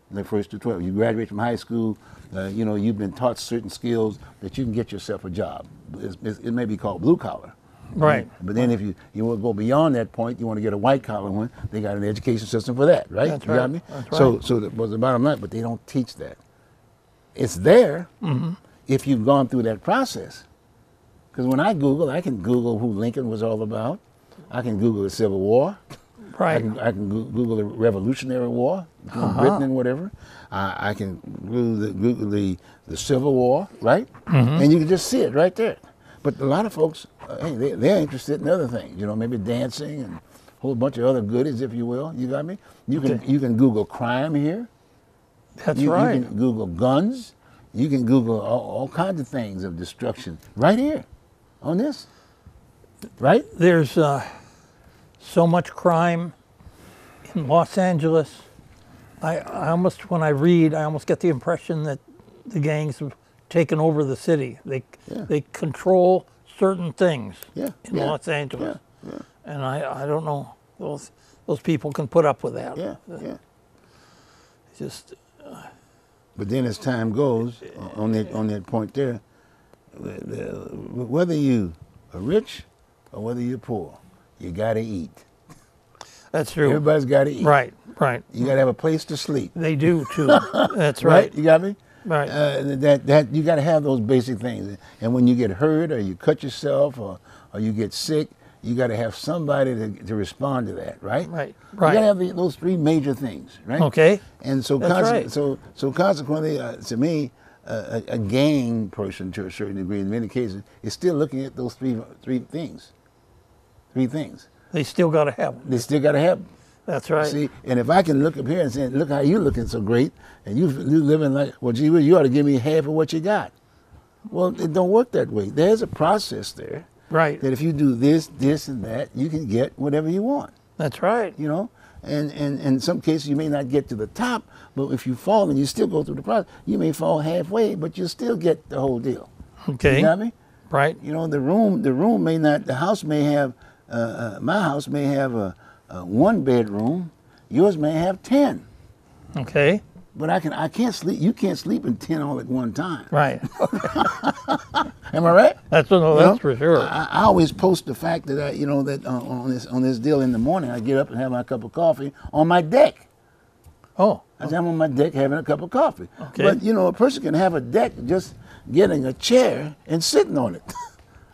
The first to 12. You graduate from high school, you've been taught certain skills that you can get yourself a job. It may be called blue collar. Right. But then if you want to go beyond that point, you want to get a white collar one, they got an education system for that, right? That's You got right. me? That's So, right. so that was the bottom line, but they don't teach that. It's there if you've gone through that process. Because when I Google, I can Google who Lincoln was all about. I can Google the Civil War. Right. I can Google the Revolutionary War between Britain and whatever. I can Google the Civil War, right? And you can just see it right there. But a lot of folks, hey, they're interested in other things, maybe dancing and a whole bunch of other goodies, if you will. You got me? You can Google crime here. That's You right. can Google guns. You can Google all kinds of things of destruction right here on this, right? There's so much crime in Los Angeles. I almost, when I read, I almost get the impression that the gangs have taken over the city. They control certain things Yeah, in yeah, Los Angeles, yeah. and I don't know those people can put up with that. Yeah. Just But then as time goes, on that point there, whether you are rich or whether you're poor, you got to eat. that's true. Everybody's got to eat. Right. Right. You got to have a place to sleep. They do too. That's right. You got me? Right. That you got to have those basic things. And when you get hurt or you cut yourself or you get sick, you got to have somebody to respond to that, right? Right. You Right. got to have those three major things, right? Okay. And so, That's right. so consequently, to me, a gang person, to a certain degree, in many cases, is still looking at those three things. Three things. They still got to have them. They still got to have them. That's right. See, and if I can look up here and say, "Look how you looking so great," and you living like, well, gee, you ought to give me half of what you got. Well, it don't work that way. There's a process there Right. that if you do this, this, and that, you can get whatever you want. That's right. And in some cases you may not get to the top, but if you fall and you still go through the process, you may fall halfway, but you still get the whole deal. Okay. You got me? Right. The room may not, the house may have, my house may have a 1 bedroom, yours may have 10. Okay. But I can't sleep, you can't sleep in 10 all at one time. Right. Am I right? That's for sure. I always post the fact that on this deal in the morning, I get up and have my cup of coffee on my deck. Oh. I'm on my deck having a cup of coffee. Okay. But a person can have a deck just getting a chair and sitting on it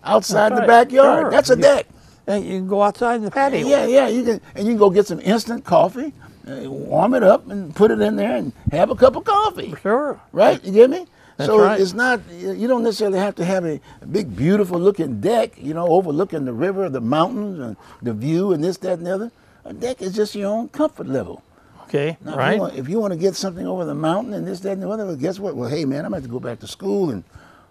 outside That's the right. backyard. Sure. That's a deck. And you can go outside in the patio. Yeah, you can go get some instant coffee, warm it up, and put it in there and have a cup of coffee. Sure. Right? You get me? That's so right. it's not, you don't necessarily have to have a big, beautiful looking deck, overlooking the river, the mountains, and the view, and this, that, and the other. A deck is just your own comfort level. Okay. Now, Right. if you want to get something over the mountain and this, that, and the other, well, guess what? Well, hey, man, I'm going to have to go back to school, and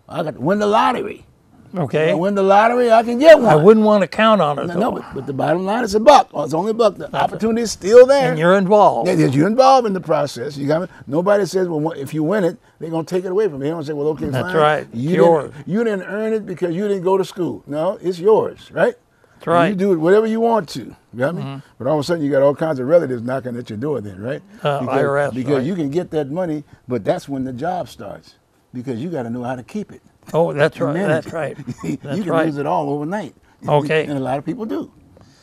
I got to win the lottery. Okay. If I win the lottery, I can get one. I wouldn't want to count on it though. No, but the bottom line is $1. Oh, it's only $1. The opportunity is still there. And you're involved. Yeah, you're involved in the process. You got me? Nobody says, well, if you win it, they're going to take it away from you. They don't say, well, okay, That's fine. right. It's You yours. you didn't earn it because you didn't go to school. No, it's yours, right? That's right. You do it whatever you want to. You got me? But all of a sudden, you got all kinds of relatives knocking at your door then, right? IRS, Because right. you can get that money, but that's when the job starts. Because you got to know how to keep it. Oh, that's right. manage That's it. right. You That's can right. lose it all overnight. Okay. And a lot of people do.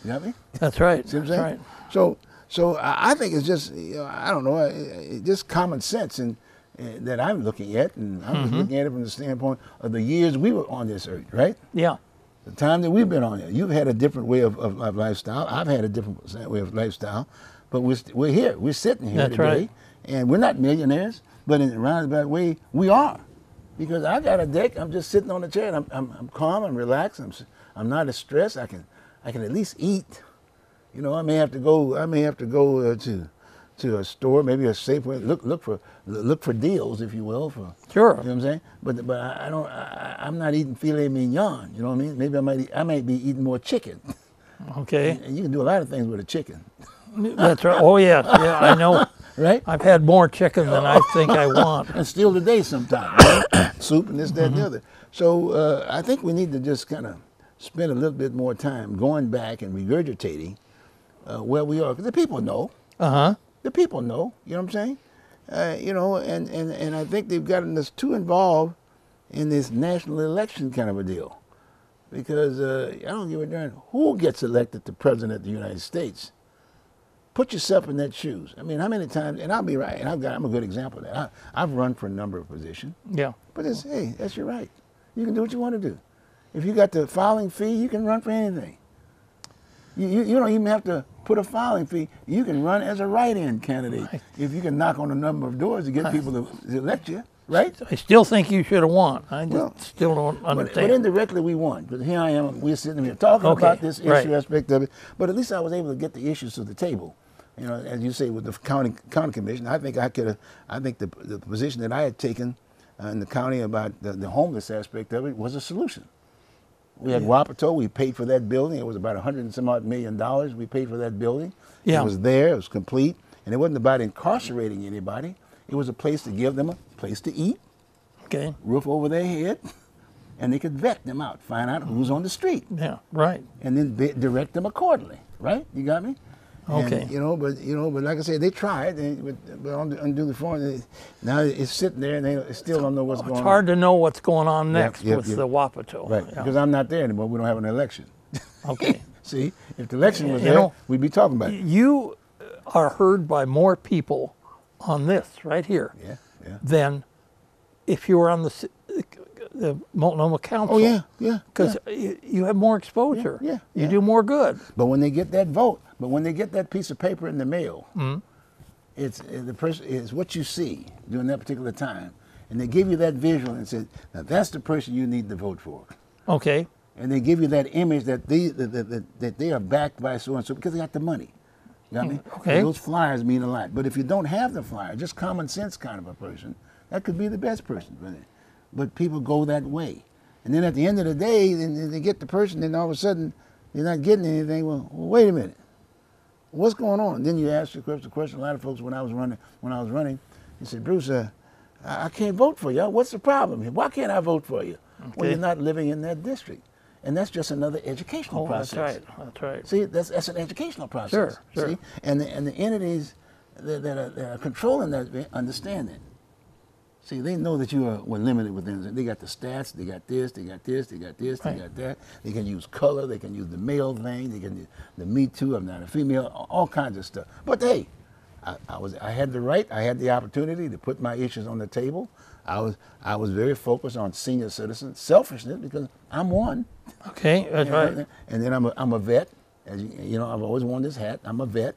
You got me? That's right. See what I'm That's saying? right. So I think it's just, I don't know, just common sense and that I'm looking at, and I'm just looking at it from the standpoint of the years we were on this earth, right? Yeah. The time that we've been on it. You've had a different way of lifestyle. I've had a different way of lifestyle, but we're here. We're sitting here That's today, right. and we're not millionaires, but in a roundabout way, we are. Because I got a deck, I'm just sitting on the chair, and I'm calm, I'm relaxed, I'm not as stressed. I can at least eat. I may have to go to to a store, maybe a Safeway. Look for deals, if you will. For Sure. you know what I'm saying. But I don't. I'm not eating filet mignon. You know what I mean? Maybe I might be eating more chicken. Okay. And you can do a lot of things with a chicken, That's right. Oh, yeah. Yeah, I know. right? I've had more chicken than I think I want. And still today sometimes, right? Soup and this, that, and the other. So I think we need to just kind of spend a little bit more time going back and regurgitating where we are, because the people know. Uh-huh. The people know. You know what I'm saying? You know, and I think they've gotten us too involved in this national election kind of a deal, because I don't give a darn who gets elected to president of the United States. Put yourself in that shoes. I mean, how many times? And I'll be right. And I'm a good example of that. I've run for a number of positions. Yeah. But hey, that's your right. You can do what you want to do. If you got the filing fee, you can run for anything. You don't even have to put a filing fee. You can run as a write-in candidate if you can knock on a number of doors to get people to elect you, right? I still think you should have won. I just still don't understand. But indirectly we won. Because here I am, we're sitting here talking about this issue aspect of it. But at least I was able to get the issues to the table. You know, as you say, with the county commission, I think the position that I had taken in the county about the homeless aspect of it was a solution. We had Wapato. We paid for that building. It was about $100 and some odd million. We paid for that building. Yeah. It was there. It was complete. And it wasn't about incarcerating anybody. It was a place to give them a place to eat, Okay. roof over their head, and they could vet them out, find out who's on the street, Yeah. Right. and then direct them accordingly. Right? You got me? Okay. And, but like I said, they tried. But undo the form. Now it's sitting there, and they still don't know what's going on. It's hard to know what's going on next Yep, with yep. the Wapato. Right, Yeah. because I'm not there anymore. We don't have an election. Okay. See, if the election was You there, know, we'd be talking about it. You are heard by more people on this right here Yeah. than if you were on the Multnomah Council. Oh yeah. Because you have more exposure. Yeah, You yeah. do more good. But when they get that vote, when they get that piece of paper in the mail, Mm-hmm. it's what you see during that particular time, and they give you that visual and say, now that's the person you need to vote for, Okay. and they give you that image that they are backed by so and so because they got the money. You got me? Okay. And those flyers mean a lot. But if you don't have the flyer, just common sense kind of a person, that could be the best person for it. But people go that way. And then at the end of the day, then they get the person, and all of a sudden, they're not getting anything. Well, wait a minute. What's going on? Then you ask the question. A lot of folks, when I was running, they said, Bruce, I can't vote for you. What's the problem? Why can't I vote for you? Okay. Well, you're not living in that district. And that's just another educational process. That's right. That's right. See, that's an educational process. Sure. See? And the entities that are controlling that understand it. See, they know that you were limited within. They got the stats. They got this. They got this. They got this. They got that. They can use color. They can use the male thing. They can use the Me Too. I'm not a female. All kinds of stuff. But hey, I had the right. I had the opportunity to put my issues on the table. I was very focused on senior citizens, selfishness because I'm one. Okay. That's right. And then I'm a vet. As you know, I've always worn this hat. I'm a vet,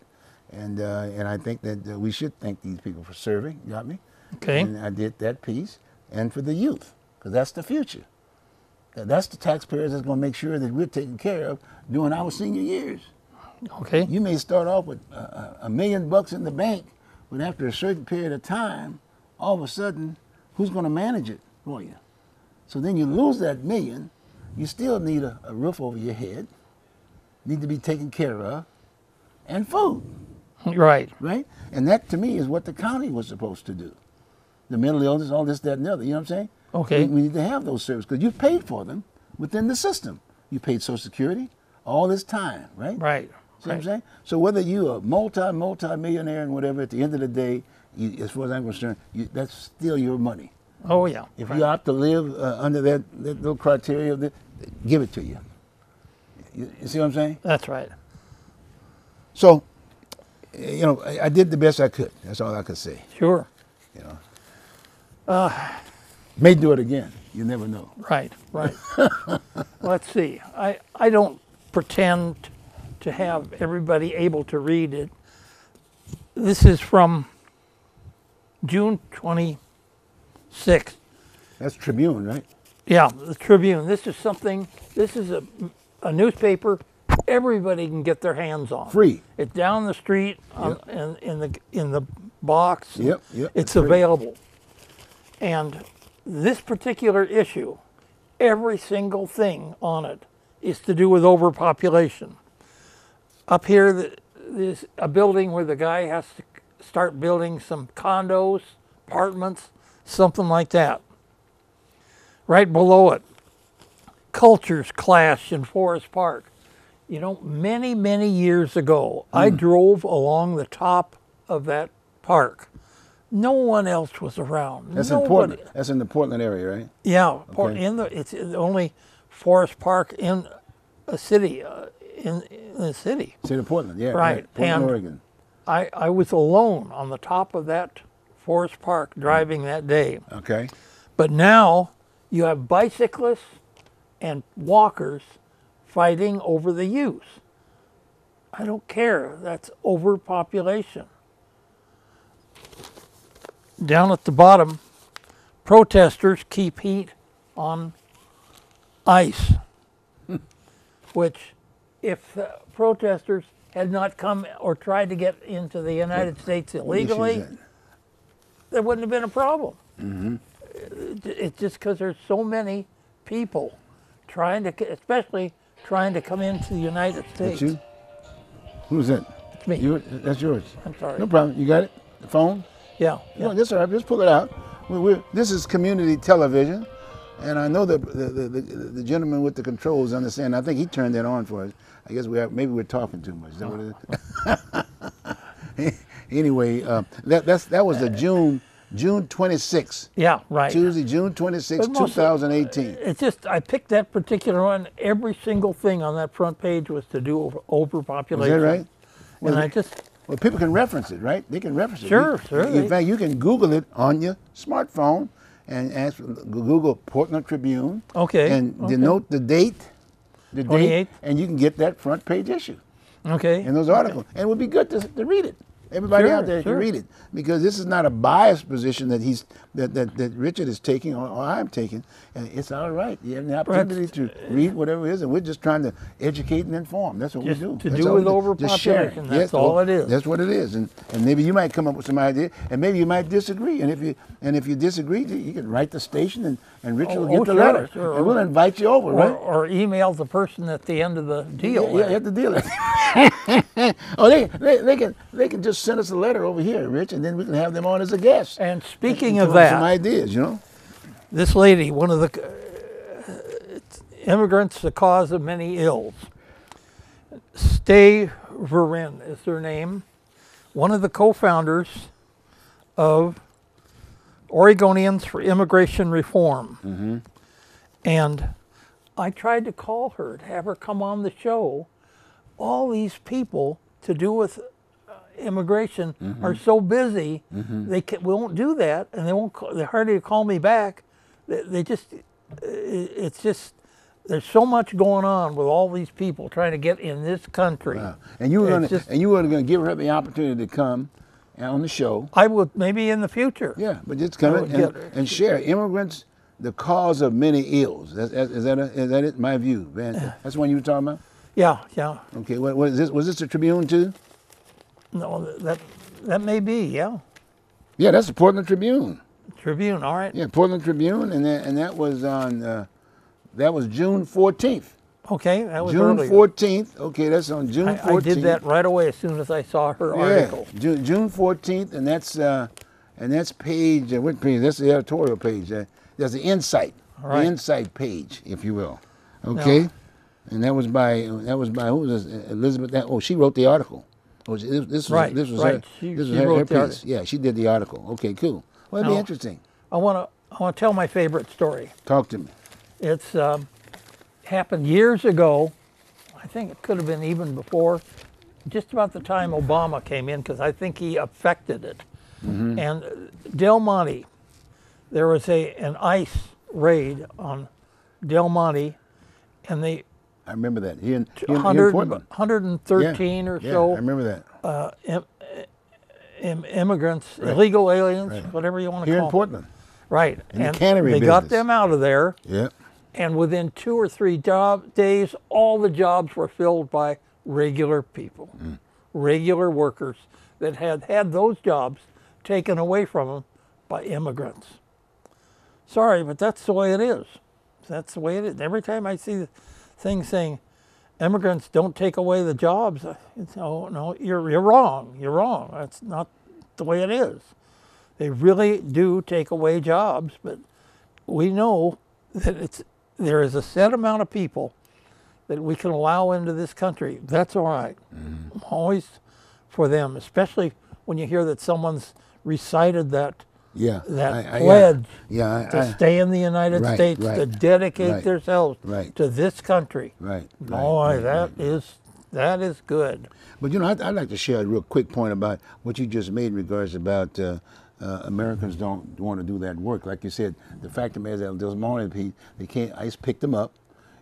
and I think that we should thank these people for serving. You got me? Okay. And I did that piece, and for the youth, because that's the future. That's the taxpayers that's going to make sure that we're taken care of during our senior years. Okay. You may start off with $1 million in the bank, but after a certain period of time, all of a sudden, who's going to manage it for you? So then you lose that million. You still need a roof over your head, need to be taken care of, and food, Right. right? And that, to me, is what the county was supposed to do. The mental illness, all this, that, and the other. You know what I'm saying? Okay. We need to have those services because you paid for them within the system. You paid Social Security all this time, right? Right. See what I'm saying? So whether you're a multi-millionaire and whatever, at the end of the day, as far as I'm concerned, that's still your money. Oh yeah. If you opt to live under that little criteria, give it to you. You see what I'm saying? That's right. So, you know, I did the best I could. That's all I could say. Sure. You know. May do it again. You never know. Right. Right. Let's see. I don't pretend to have everybody able to read it. This is from June 26th. That's Tribune, right? Yeah, the Tribune. This is something, this is a newspaper everybody can get their hands on. Free. It's down the street in the box. Yep. It's available. And this particular issue, every single thing on it is to do with overpopulation. Up here, there's a building where the guy has to start building some condos, apartments, something like that. Right below it, cultures clash in Forest Park. You know, many, many years ago, I drove along the top of that park. No one else was around. That's Nobody. important. That's in the Portland area, right? Yeah, Okay. it's the only forest park in a city, in the city. City of Portland, yeah. Right, Portland, and- Oregon. I was alone on the top of that forest park driving that day. Okay. But now you have bicyclists and walkers fighting over the use. I don't care. That's overpopulation. Down at the bottom, protesters keep heat on ice, which if the protesters had not come or tried to get into the United States What issue is illegally, that? there wouldn't have been a problem. It's just because there's so many people trying to, especially trying to come into the United States. That's you? Who's that? It's me. That's yours. I'm sorry. No problem. You got it? The phone? Yeah. No, that's all right. Just pull it out. This is community television, and I know that the gentleman with the controls understand. I think he turned that on for us. I guess maybe we're talking too much. Is that what it is? Anyway, that was the June 26th. Yeah, right. Tuesday, June 26, But most- 2018. It's just, I picked that particular one. Every single thing on that front page was to do with overpopulation. Is that right? And I just, Well, people can reference it, right? They can reference it. Sure, sure. In fact, you can Google it on your smartphone and Google Portland Tribune. Okay, And okay. denote the date, 28th. and you can get that front page issue okay. in those articles. And it would be good to read it. Everybody Sure, out there sure. can read it, because this is not a biased position that that Richard is taking or I'm taking. And it's all right. You have the opportunity to read whatever it is, and we're just trying to educate and inform. That's what Just we do. to That's do all with we do. overpopulation, Just sharing. that's all it is. That's what it is. And maybe you might come up with some idea, and maybe you might disagree. And if you disagree, you can write the station, and Richard will get the sure, letter, sure. and we'll invite you over, right? Or email the person at the end of the deal. Yeah, you have to deal with it. Oh, they can just send us a letter over here, Rich, and then we can have them on as a guest. And speaking And of come up with some that, ideas, you know. this lady, one of the immigrants, the cause of many ills. Stay Verin is her name. One of the co-founders of Oregonians for Immigration Reform. And I tried to call her to have her come on the show. All these people to do with immigration are so busy, they won't do that, and they won't. They hardly call me back. They just, it's just, there's so much going on with all these people trying to get in this country. Wow. And you were It's just- going to give her the opportunity to come on the show. I would maybe in the future. Yeah, but just come I in would and, get- and share. Immigrants, the cause of many ills. Is that it? My view, man. That's the one you were talking about. Yeah, yeah. Okay, what is this? Was this the Tribune too? No, that may be. Yeah, Yeah, that's the Portland Tribune. Tribune. All right. Yeah, Portland Tribune, and that was on that was June 14th. Okay, that was June earlier. 14th. Okay, that's on June 14th. I did that right away as soon as I saw her article. Yeah, June 14th, and that's page. What page? That's the editorial page. That's the insight, Right. the insight page, if you will. Okay, and that was by who was this? Elizabeth? She wrote the article. This was Right, This was right. her. She This was her wrote the piece. article. Yeah, she did the article. Okay, cool. Well, that'd be Now- interesting. I want to tell my favorite story. Talk to me. It's happened years ago. I think it could have been even before, just about the time Obama came in, because I think he affected it. And Del Monte, there was an ICE raid on Del Monte, and they I remember that. Here in 100, Portland. 113 or Yeah, so I remember that. immigrants, illegal aliens, whatever you want to Here call in Portland. them. Right. In the and cannery they got business. them out of there. Yeah. And within 2 or 3 days, all the jobs were filled by regular people, regular workers that had those jobs taken away from them by immigrants. Sorry, but that's the way it is. That's the way it is. Every time I see things saying immigrants don't take away the jobs, oh no, you're wrong. You're wrong. That's not the way it is. They really do take away jobs, but we know that there is a set amount of people that we can allow into this country. That's all right. I'm always for them, especially when you hear that someone's recited that pledge to stay in the United States, to dedicate themselves to this country. Boy, that is good. But I'd like to share a real quick point about what you just made in regards about Americans don't want to do that work. Like you said, the fact of the matter is that this morning ICE picked them up,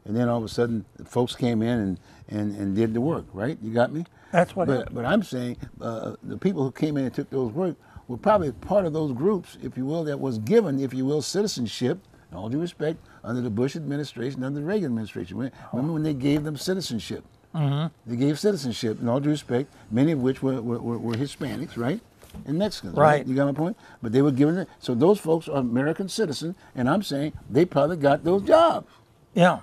and then all of a sudden folks came in and did the work, right? You got me? That's what happened. But I'm saying the people who came in and took those work were probably part of those groups, if you will, that was given, if you will, citizenship, in all due respect, under the Bush administration, under the Reagan administration. Remember when they gave them citizenship? They gave citizenship, in all due respect, many of which were Hispanics, right? And Mexicans, right? You got my point? But they were given it. So those folks are American citizens, and I'm saying they probably got those jobs. Yeah.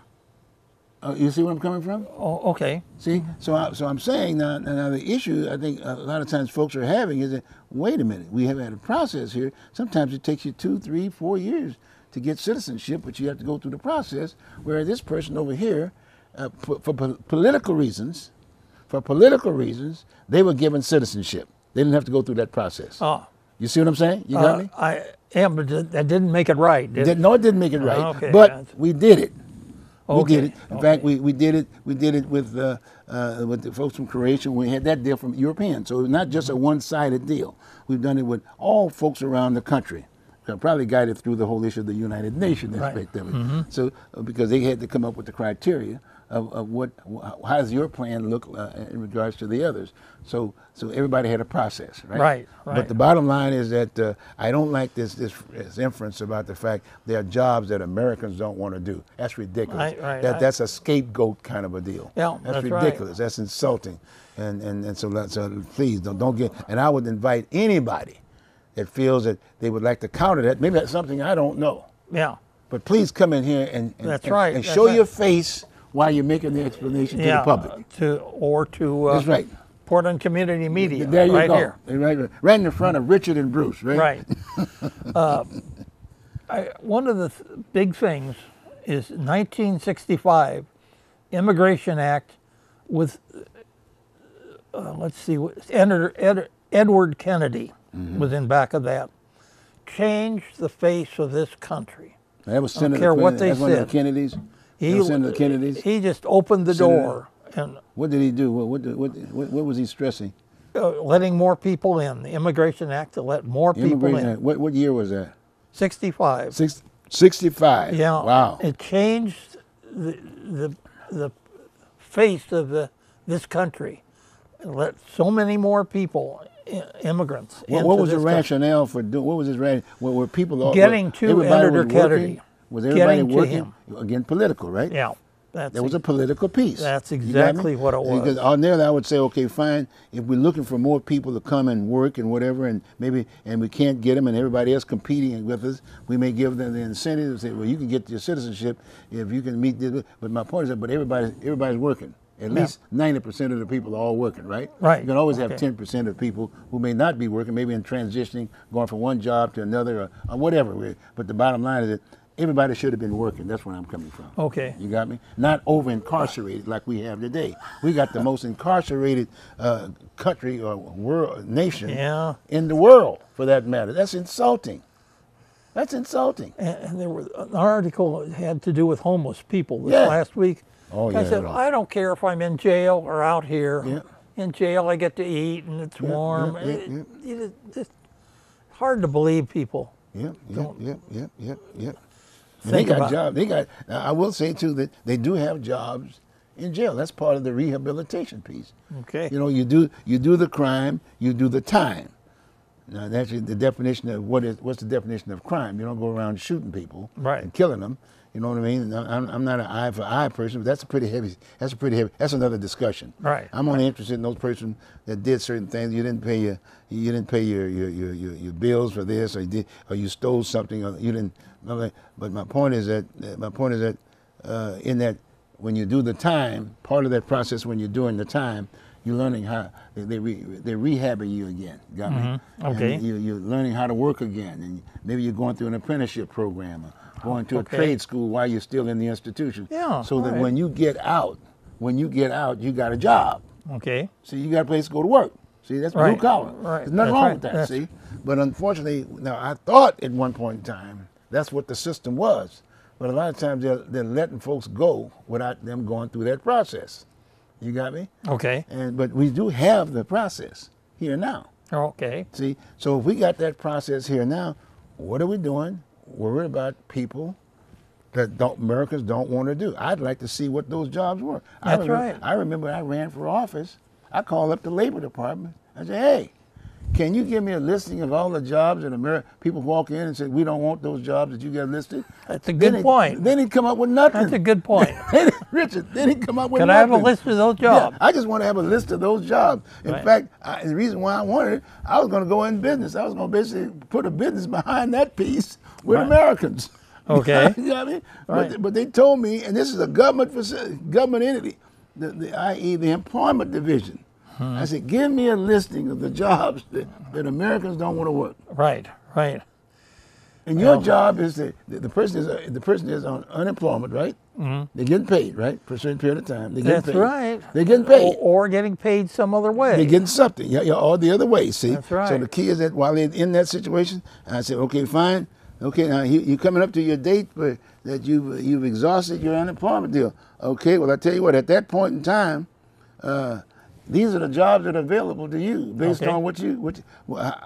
You see where I'm coming from? Oh, okay. See, so I'm saying now the issue I think a lot of times folks are having is that, wait a minute, we have had a process here. Sometimes it takes you 2, 3, 4 years to get citizenship, but you have to go through the process. Where this person over here, for political reasons, they were given citizenship. They didn't have to go through that process. Oh. You see what I'm saying? You got me? I am, but that didn't make it right, did it? No, it didn't make it right. Okay. But we did it. Okay. We did it. In fact, we did it. We did it with the folks from Croatia. We had that deal from Europeans, so it was not just a one-sided deal. We've done it with all folks around the country. Probably guided through the whole issue of the United Nations aspect of it. So because they had to come up with the criteria of how does your plan look in regards to the others. So everybody had a process, right? Right. But the bottom line is that I don't like this inference about the fact there are jobs that Americans don't want to do. That's ridiculous. That's a scapegoat kind of a deal. Yeah, that's ridiculous. Right. That's insulting. And so please don't get. And I would invite anybody that feels that they would like to counter that. Maybe that's something I don't know. Yeah. But please come in here and show your face while you're making the explanation to the public. That's right. Portland Community Media. There you right go. Here. Right in the front of Richard and Bruce, right? Right. One of the big things is 1965 Immigration Act with, let's see, Edward Kennedy was in back of that. Changed the face of this country. That was Senator. I don't care what they said. One of the Kennedys. Senator Kennedys. He just opened the door. And what did he do? What was he stressing? Letting more people in. The Immigration Act to let more people in. What year was that? 65. 65. Yeah. Wow. It changed the face of this country. It let so many more people, immigrants. What was the rationale for doing? What was his rationale? Were people getting to Senator Kennedy? Was everybody working? Again, political, right? Yeah. There was a political piece. That's exactly what it was. Because on there, I would say, okay, fine. If we're looking for more people to come and work and whatever, and we can't get them, and everybody else competing with us, we may give them the incentive and say, well, you can get your citizenship if you can meet this. But my point is that, everybody's working. At least 90% of the people are all working, right? Right. You can always have 10% of people who may not be working, maybe in transitioning, going from one job to another, or whatever. But the bottom line is that everybody should have been working. That's where I'm coming from. Okay. You got me? Not over-incarcerated like we have today. We got the most incarcerated country or nation in the world, for that matter. That's insulting. That's insulting. And there was an article that had to do with homeless people last week. Oh, I said, I don't care if I'm in jail or out here. Yeah. In jail, I get to eat and it's warm. It's hard to believe people. Yep. They got jobs. I will say too that they do have jobs in jail. That's part of the rehabilitation piece. Okay. You do the crime, you do the time. Now, that's the definition of what's the definition of crime. You don't go around shooting people Right. and killing them. You know what I mean? I'm not an eye for eye person, but that's a pretty heavy. That's another discussion. Right. I'm only interested in those persons that did certain things. You didn't pay your bills for this, or you stole something, or you didn't. But my point is that in that when you do the time, part of that process when you're doing the time, you're learning how they're rehabbing you again. Got me? Okay. And you're learning how to work again, and maybe you're going through an apprenticeship program, or going to a Okay. trade school while you're still in the institution. Yeah, So that all right. when you get out, you got a job. Okay. See, you got a place to go to work. See, that's blue Right. collar. Right. There's nothing That's wrong right. with that. That's- See, but unfortunately, now I thought at one point in time that's what the system was. But a lot of times they're letting folks go without them going through that process. You got me? Okay. But we do have the process here now. Okay. See, so if we got that process here now, what are we doing? Worried about people that Americans don't want to do. I'd like to see what those jobs were. That's right. I remember I ran for office. I called up the Labor Department. I said, hey, can you give me a listing of all the jobs in America? People walk in and say, we don't want those jobs that you got listed. That's a good point. Then he'd come up with nothing. That's a good point. Richard, then he'd come up with Can nothing. I have a list of those jobs? Yeah, I just want to have a list of those jobs. In Right. fact, the reason why I wanted it, I was going to go in business. I was going to basically put a business behind that piece with Right. Americans. Okay. You know what I mean? Right. But they told me, and this is a government entity, i.e. the employment division. I said, give me a listing of the jobs that Americans don't want to work. Right. Right. And your job is the person is on unemployment, right? Mm-hmm. They're getting paid, right, for a certain period of time. They're getting That's paid. right. They're getting paid. Or getting paid some other way. They're getting something, all the other ways, see? That's right. So the key is that while they're in that situation, I said, okay, fine. Okay, now you're coming up to your date but that you've exhausted your unemployment deal. Okay, well, I tell you what, at that point in time, these are the jobs that are available to you based Okay. on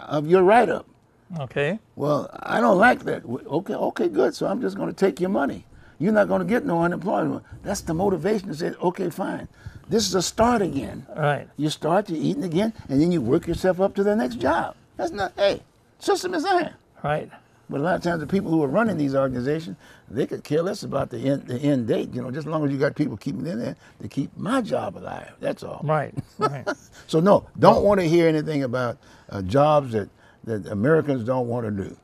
of your write-up. Okay. Well, I don't like that. Okay, good. So I'm just going to take your money. You're not going to get no unemployment. That's the motivation to say, okay, fine. This is a start again. Right. You start, you're eating again, and then you work yourself up to the next job. That's not, hey, system is there. Right. But a lot of times the people who are running these organizations, they could care less about the end date. Just as long as you got people keeping in there to keep my job alive. That's all. Right. Right. So no, don't want to hear anything about jobs that Americans don't want to do.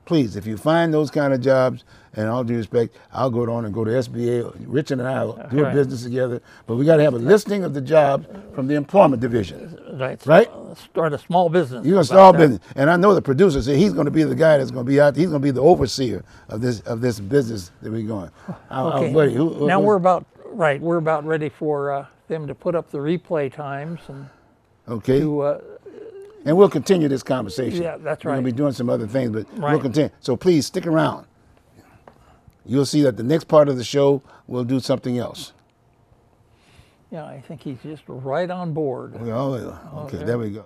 Please, if you find those kind of jobs, and all due respect, I'll go on and go to SBA. Richard and I will do a Right. business together. But we got to have a listing of the jobs from the employment division. Right. Right? Start a small business. You're gonna about start that. business, and I know the producer said he's going to be the guy that's going to be out. He's going to be the overseer of this business that we're going. Okay. Buddy, Now we're about ready for them to put up the replay times and okay, to and we'll continue this conversation. Yeah, that's We're going right. to be doing some other things, but we'll Right. continue. So please stick around. You'll see that the next part of the show we'll do something else. yeah, I think he's just right on board. Okay, there we go.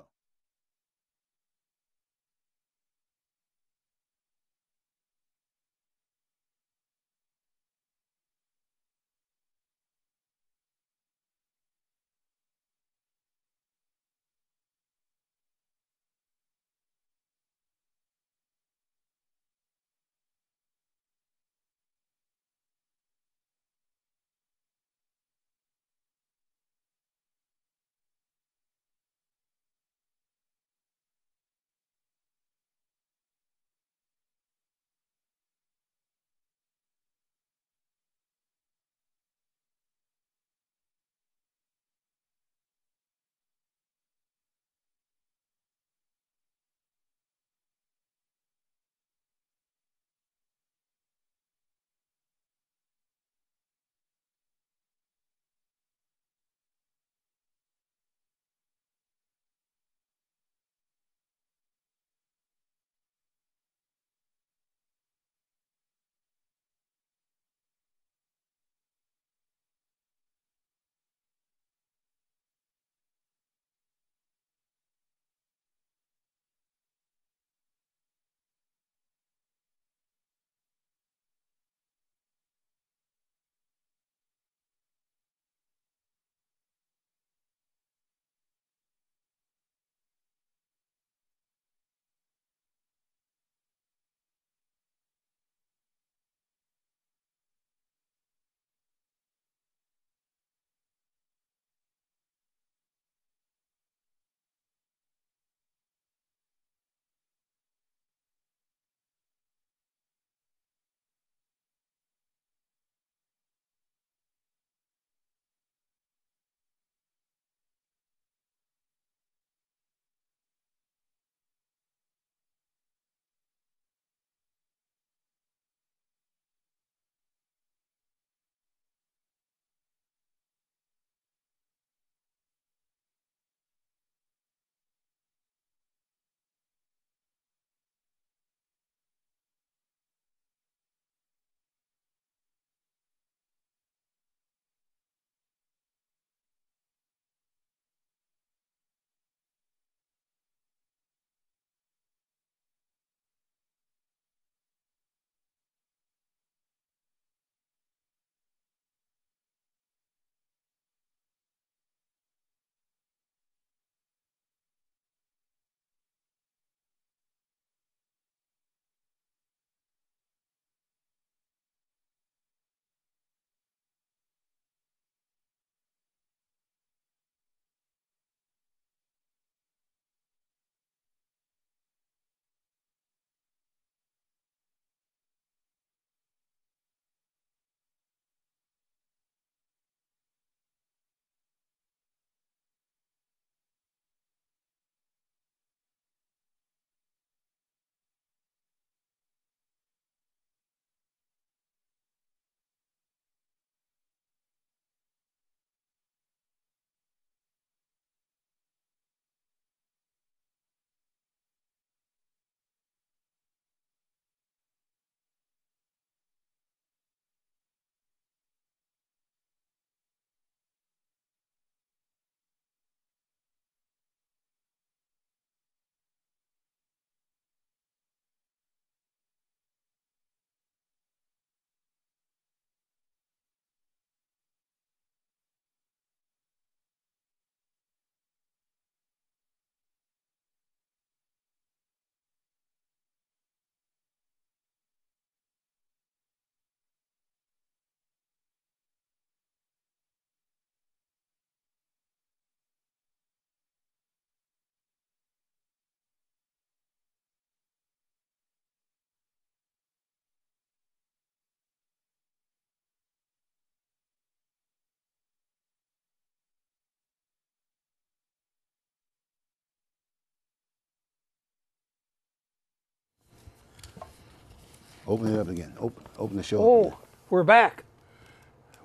Open it up again. Open the show. up Oh, again. we're back.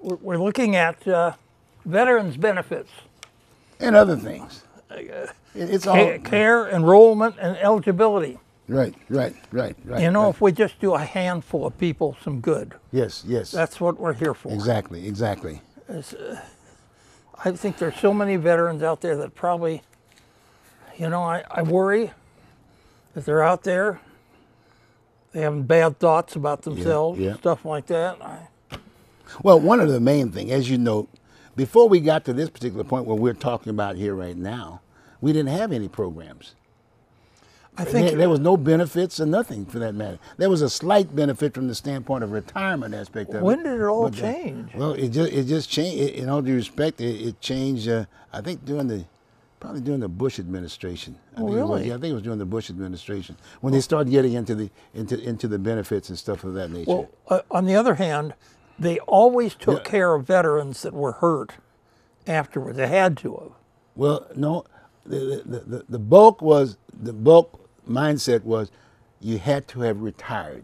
We're looking at veterans benefits, And other things. It's all care, enrollment, and eligibility. right. You know, right. if we just do a handful of people some good, Yes. that's what we're here for. Exactly. I think there's so many veterans out there that probably, you know, I worry that they're out there, they having bad thoughts about themselves, yeah. stuff like that. Well, one of the main things, as you know, before we got to this particular point where we're talking about here right now, we didn't have any programs. I think There was no benefits or nothing for that matter. There was a slight benefit from the standpoint of retirement aspect of it. when did it all but, change? Well, it just changed. In all due respect, it changed. I think probably during the Bush administration. I think really? I think it was during the Bush administration when they started getting into the benefits and stuff of that nature. Well, on the other hand, they always took care of veterans that were hurt afterwards. They had to have. Well, no, the bulk mindset was you had to have retired.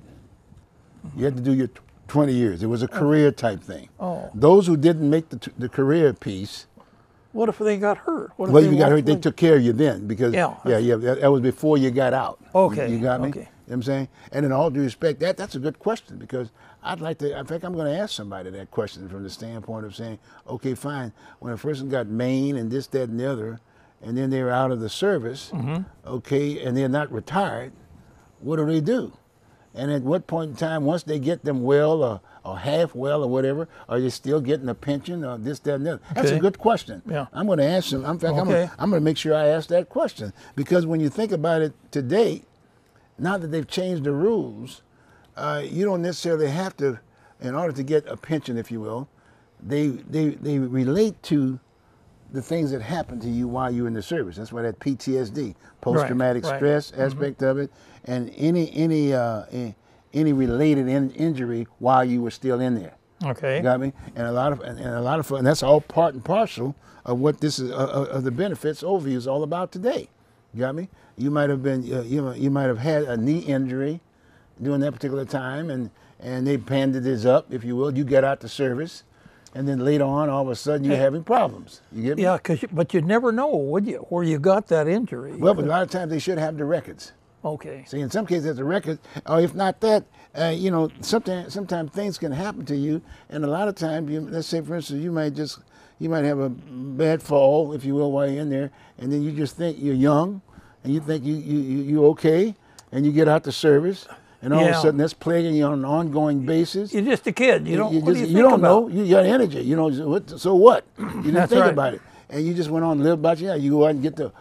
You had to do your 20 years. It was a career type thing. Oh. Those who didn't make the career piece, What if they got hurt? What if well, they you got hurt. They walked took care of you then because Yeah. that was before you got out. Okay, you got me. okay. You know what I'm saying? And in all due respect, that's a good question because I'd like to. In fact, I'm going to ask somebody that question from the standpoint of saying, okay, fine. When a person got Maine and this, that, and the other, and then they're out of the service, okay, and they're not retired, what do? And at what point in time, once they get them well or half well or whatever, are you still getting a pension or this, that, and the other? That's a Okay. good question. Yeah. I'm going to ask them. In fact, Okay. I'm going to make sure I ask that question because when you think about it today, now that they've changed the rules, you don't necessarily have to, in order to get a pension, if you will, they relate to the things that happened to you while you were in the service. That's why that PTSD, post-traumatic right. stress aspect of it, and any related injury while you were still in there. Okay. You got me? And a lot of and that's all part and parcel of what this is of the benefits overview is all about today. You got me? You might have been you might have had a knee injury during that particular time, and they bandaged up, if you will. You get out the service, and then later on, all of a sudden, you're having problems. You get me? Yeah, but you'd never know, would you, where you got that injury? Well, but a lot of times they should have the records. Okay. See, in some cases, there's a record, or if not that, sometimes things can happen to you, and a lot of times, let's say, for instance, you might have a bad fall, if you will, while you're in there, and then you just think you're young, and you think you're okay, and you get out the service, and all of a Yeah. sudden that's plaguing you on an ongoing basis. You're just a kid. You don't. What do you think don't about? know. You got energy. You know. So what? You didn't That's think right. about it, and you just went on and lived about you. You go out and get the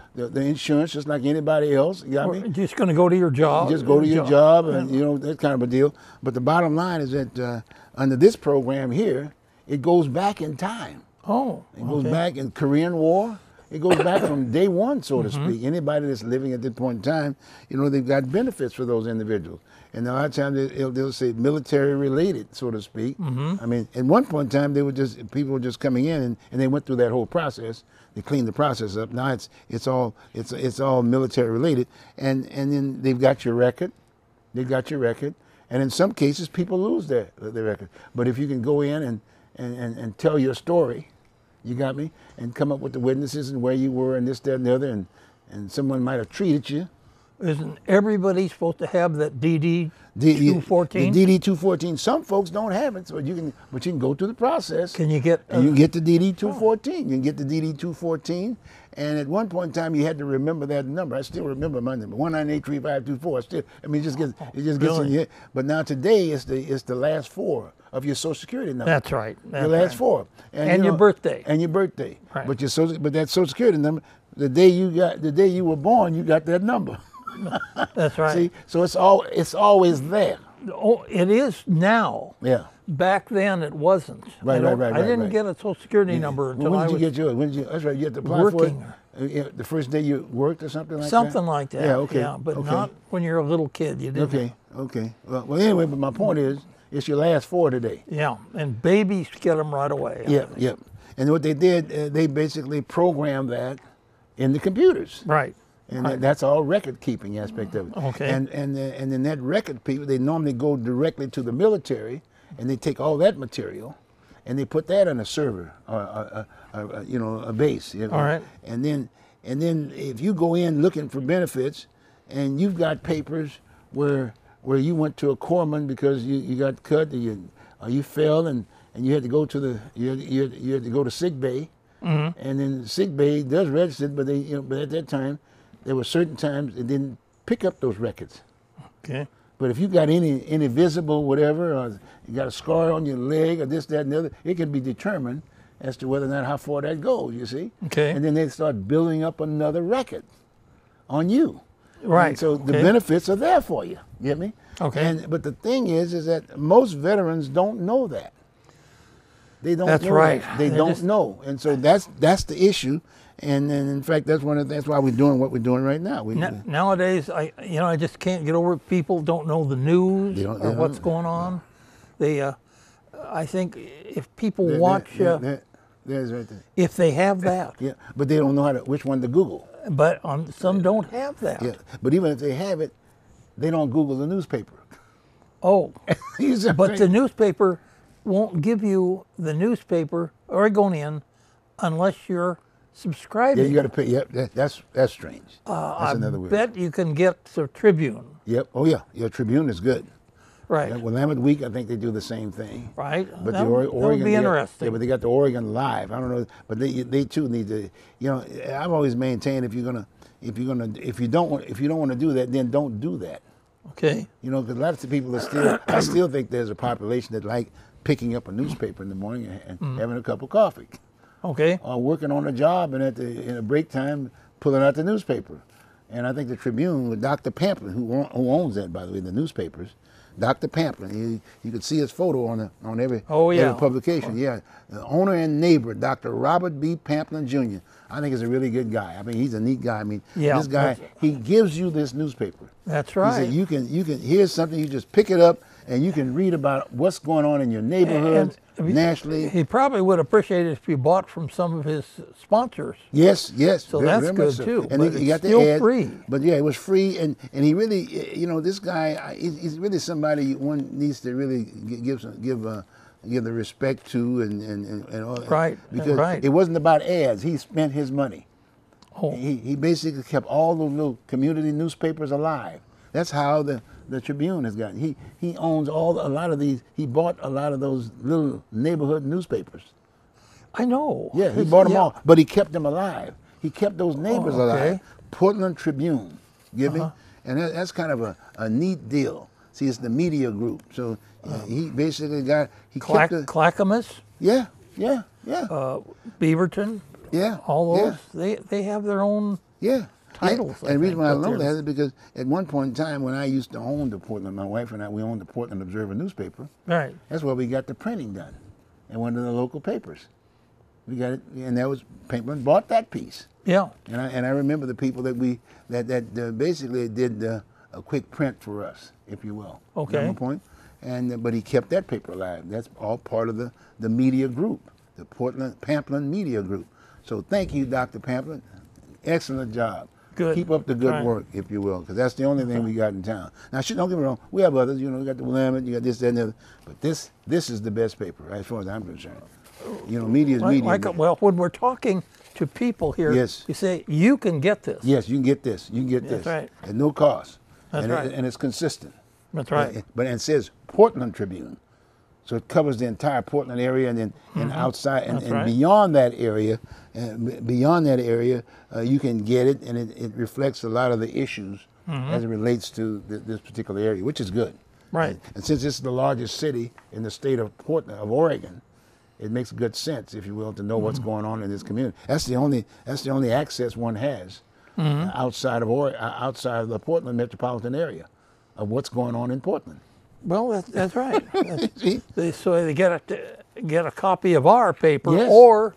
insurance just like anybody else. You got Or me? just going to go to your job. You just go to your job, and that kind of a deal. But the bottom line is that under this program here, it goes back in time. Oh. It goes back in Korean War. It goes back from day one, so to speak. Anybody that's living at this point in time, they've got benefits for those individuals. And a lot of times they'll say military related, so to speak. I mean, at one point in time, people were just coming in and they went through that whole process. They cleaned the process up. Now it's all military related. And then they've got your record. They've got your record. And in some cases, people lose their record. But if you can go in and tell your story, you got me? And come up with the witnesses and where you were and this, that, and the other, and someone might have treated you. Isn't everybody supposed to have that DD The 214? DD 214. Some folks don't have it, but you can go through the process. Can you get? And you can get the DD 214. You can get the DD 214. And at one point in time, you had to remember that number. I still remember my number, 1983524. It just gets Really? in your. But now today, it's the last four of your Social Security number. That's right. Your last four. And your birthday. And your birthday. Right. But that Social Security number, the day you were born, you got that number. That's right. See, so it's always there. Oh, it is now. Yeah. Back then, it wasn't. Right. I didn't get a Social Security number Well, until when I did was you get yours? When did you? That's right. You had to apply working. for it. The first day you worked or something like that. something like that. Yeah. Okay. Yeah, but okay. not when you're a little kid. You didn't. Okay. Okay. Well, anyway, but my point is, it's your last four today. Yeah, and babies get them right away. Yep. Yep. And what they did, they basically programmed that in the computers. Right. And Right. that's all record keeping aspect of it. Okay. And then that record people, they normally go directly to the military, and they take all that material, and they put that on a server, or a base. You know? All right. And then if you go in looking for benefits, and you've got papers where you went to a corpsman because you got cut, or you fell, and you had to go to you had to go to sick bay, and then sick bay does register, but but at that time, there were certain times it didn't pick up those records. Okay. But if you got any visible whatever, or you got a scar on your leg, or this, that, and the other, it can be determined as to whether or not how far that goes. You see. Okay. And then they start building up another record on you. Right. And so the Okay. benefits are there for you. You get me? Okay. But the thing is that most veterans don't know that. They don't. That's know right. that. They They're don't just- know, and so that's the issue. And in fact, that's why we're doing what we're doing right now. Nowadays, I just can't get over it. People don't know the news They or don't what's know. going on. I think if people There- watch, there's right there. if they have that, Yeah, but they don't know which one to Google. but some don't have that. Yeah, but even if they have it, they don't Google the newspaper. Oh, You see what I'm but the saying? newspaper won't give you the newspaper Oregonian unless you're subscribing. Yeah, you got to pay. Yep, that's strange. That's I another word. bet you can get the Tribune, Yep. Oh yeah, your Tribune is good. right? Yeah, Willamette Week, I think they do the same thing. Right. But that, the would- that Oregon, would be interesting. Yeah, but they got the Oregon Live. I don't know, but they too need to. I've always maintained if you don't want to do that, then don't do that. Okay. Because a lot of people I still think there's a population that like picking up a newspaper in the morning and having a cup of coffee, Okay. or working on a job and in a break time pulling out the newspaper. And I think the Tribune with Dr. Pamplin, who owns that, by the way, the newspapers, Dr. Pamplin, you could see his photo on every publication. Yeah, the owner and neighbor, Dr. Robert B. Pamplin Jr. I think he's a really good guy. I mean, he's a neat guy. I mean, Yeah, this guy, he gives you this newspaper. That's He right. said you can here's something, you just pick it up and you can read about what's going on in your neighborhood, nationally. He probably would appreciate it if you bought from some of his sponsors. Yes. So very, that's very good much so. too, And but he got it's still the ad, free. But yeah, it was free, and he really, this guy, he's really somebody one needs to really give the respect to, and all. Right, Because right. it wasn't about ads. He spent his money. Oh, He basically kept all those little community newspapers alive. That's how the Tribune has gotten. He owns a lot of these. He bought a lot of those little neighborhood newspapers. I know. Yeah, he bought them all, but he kept them alive. He kept those neighbors okay. alive. Portland Tribune, get me? And that's kind of a neat deal. See, it's the media group. So he basically kept the, Clackamas, yeah, Beaverton, yeah. all yeah. those, they have their own. Yeah. Titles, Yeah. I And the reason think, why I but know they're- that is because at one point in time when I used to own the Portland, my wife and I, we owned the Portland Observer newspaper. Right. That's where we got the printing done in one of the local papers. We got it, and that was Pamplin bought that piece. Yeah. And I remember the people that basically did a quick print for us, if you will. Okay. Got my point? But he kept that paper alive. That's all part of the media group, the Portland Pamplin Media Group. So thank you, Dr. Pamplin. Excellent job. Good. Keep up the good Right. work, if you will, because that's the only thing we got in town. Now, don't get me wrong. We have others. We got the Willamette, you got this, that, and the other. But this is the best paper, as far as I'm concerned. Media is media. Well, when we're talking to people here, Yes. you say you can get this. Yes, you can get this. You can get That's this. right. At no cost. That's and right. and it's consistent. That's right. But it says Portland Tribune. So it covers the entire Portland area, and then outside and, That's right. beyond that area, you can get it, and it reflects a lot of the issues as it relates to this particular area, which is good. Right. And since it's the largest city in the state of Portland, of Oregon, it makes good sense, if you will, to know what's going on in this community. That's the only access one has outside of the Portland metropolitan area of what's going on in Portland. Well, that's right. See? So they get a copy of our paper Yes. or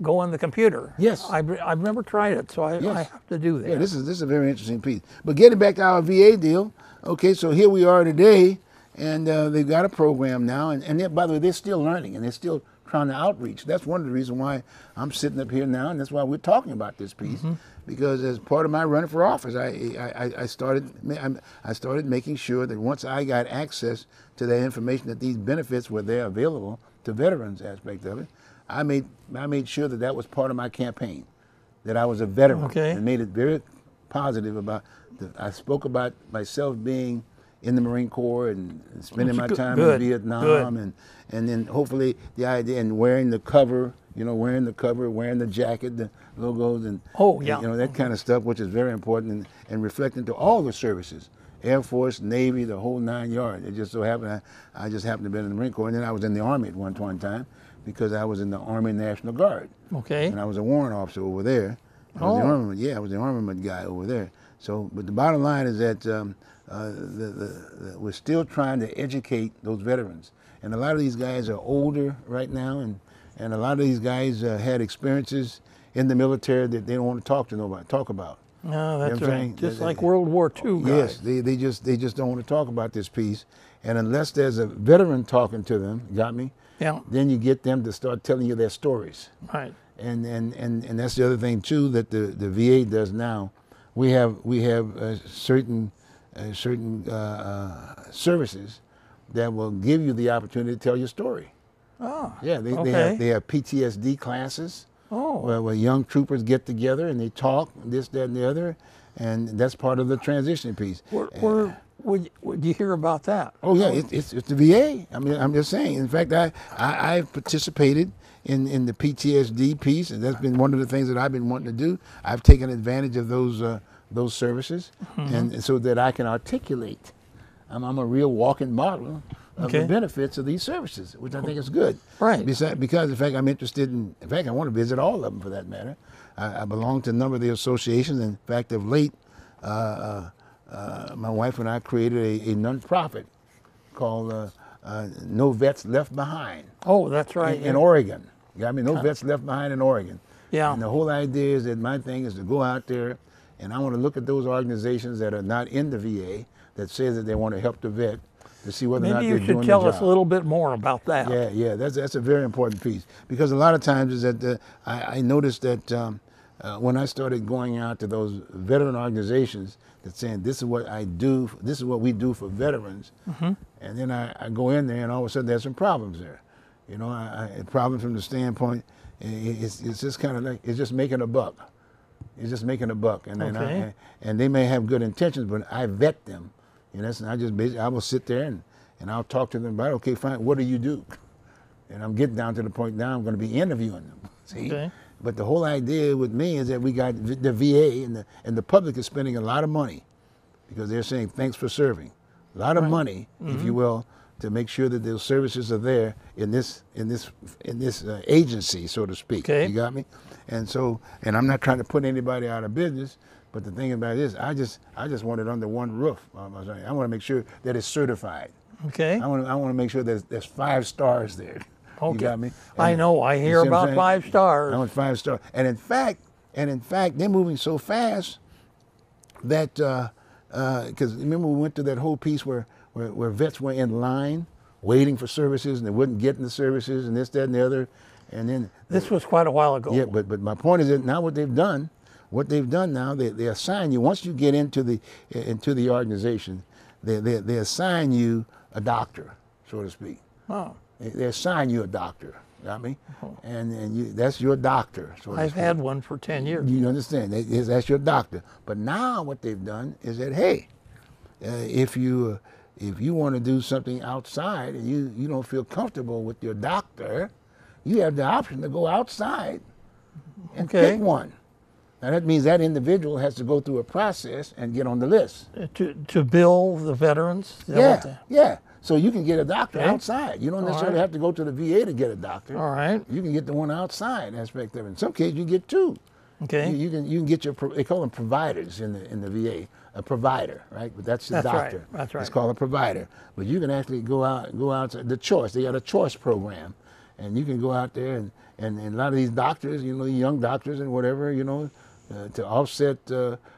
go on the computer. Yes. I've never tried it, so I have to do that. Yeah, this is a very interesting piece. But getting back to our VA deal, okay, so here we are today, and they've got a program now, and by the way, they're still learning, and they're still trying to outreach. That's one of the reasons why I'm sitting up here now, and that's why we're talking about this piece. Because as part of my running for office, I started making sure that once I got access to that information, that these benefits were there available to veterans aspect of it, I made sure that that was part of my campaign, that I was a veteran, and made it very positive about. I spoke about myself being in the Marine Corps and spending my time in Vietnam, and then hopefully the idea and wearing the cover, wearing the jacket, the logos, and that kind of stuff, which is very important, and reflecting to all the services, Air Force, Navy, the whole 9 yards. It just so happened I just happened to be in the Marine Corps, and then I was in the Army at one time because I was in the Army National Guard. Okay. And I was a warrant officer over there. I was the armament guy over there. So, but the bottom line is that we're still trying to educate those veterans, and a lot of these guys are older right now, and a lot of these guys had experiences in the military that they don't want to talk about. No, that's right. Just like World War II guys. Yes, they just don't want to talk about this piece, and unless there's a veteran talking to them, got me? Yeah. Then you get them to start telling you their stories. Right. And that's the other thing too that the VA does now. We have certain services that will give you the opportunity to tell your story. Oh, yeah, they have PTSD classes where young troopers get together and they talk, this, that, and the other, and that's part of the transition piece. Where would you hear about that? Oh yeah, it's the VA. I mean, I'm just saying. In fact, I've participated in the PTSD piece, and that's been one of the things that I've been wanting to do. I've taken advantage of those services, and so that I can articulate. I'm a real walking model of the benefits of these services, which I think is good. Right. Because in fact, I'm interested in fact, I want to visit all of them for that matter. I belong to a number of the associations. In fact, of late, my wife and I created a nonprofit called No Vets Left Behind. Oh, that's right. In Oregon. You got me? No Vets Left Behind in Oregon. Yeah. And the whole idea is that my thing is to go out there, and I want to look at those organizations that are not in the VA that say that they want to help the vet to see whether or not they're doing the job. Maybe you should tell us a little bit more about that. Yeah, that's a very important piece, because a lot of times is that I noticed that when I started going out to those veteran organizations that saying this is what I do, this is what we do for veterans, and then I go in there and all of a sudden there's some problems there. Problems from the standpoint, it's just kind of like, it's just making a buck. It's just making a buck, and and they may have good intentions, but I vet them. I will sit there and I'll talk to them about, okay, fine, what do you do? And I'm getting down to the point now I'm going to be interviewing them. See? Okay. But the whole idea with me is that we got the VA and the public is spending a lot of money because they're saying thanks for serving. A lot of money, if you will, to make sure that those services are there in this agency, so to speak. Okay. You got me? And I'm not trying to put anybody out of business, but the thing about it is, I just want it under one roof. I want to make sure that it's certified. Okay. I want to make sure that there's 5 stars there. Okay. You got me? I know. I hear about 5 stars. I want 5 stars. And in fact, they're moving so fast that because remember we went through that whole piece where vets were in line waiting for services and they wouldn't get the services and this, that, and the other. And then this was quite a while ago. Yeah, but my point is that now what they've done now, they assign you, once you get into the organization, they assign you a doctor, so to speak. Oh. They assign you a doctor. Got me? And that's your doctor. So I've had one for 10 years. You understand? That's your doctor. But now what they've done is that, hey, if you want to do something outside and you don't feel comfortable with your doctor, you have the option to go outside and pick one. Now that means that individual has to go through a process and get on the list. To bill the veterans? Yeah. So you can get a doctor outside. You don't necessarily have to go to the VA to get a doctor. All right. You can get the one outside aspect of it. In some cases, you get 2. Okay. You can get they call them providers in the VA. A provider, right? But that's the doctor. Right. That's right. It's called a provider. But you can actually go out the choice. They got a choice program, and you can go out there and a lot of these doctors, young doctors and whatever, to offset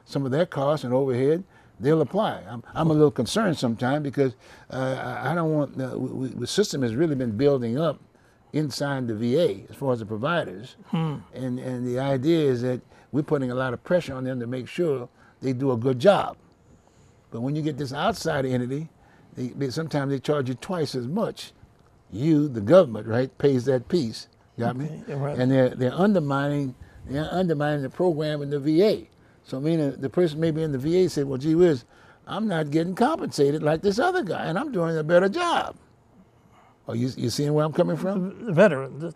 some of their costs and overhead, they'll apply. I'm a little concerned sometimes because I don't want the system has really been building up inside the VA as far as the providers. And the idea is that we're putting a lot of pressure on them to make sure they do a good job. But when you get this outside entity, sometimes they charge you twice as much. You, the government, right, pays that piece. Got me? Right. And they're undermining the program in the VA. So meaning the person maybe in the VA said, well, gee whiz, I'm not getting compensated like this other guy, and I'm doing a better job. Oh, you seeing where I'm coming from? The veteran.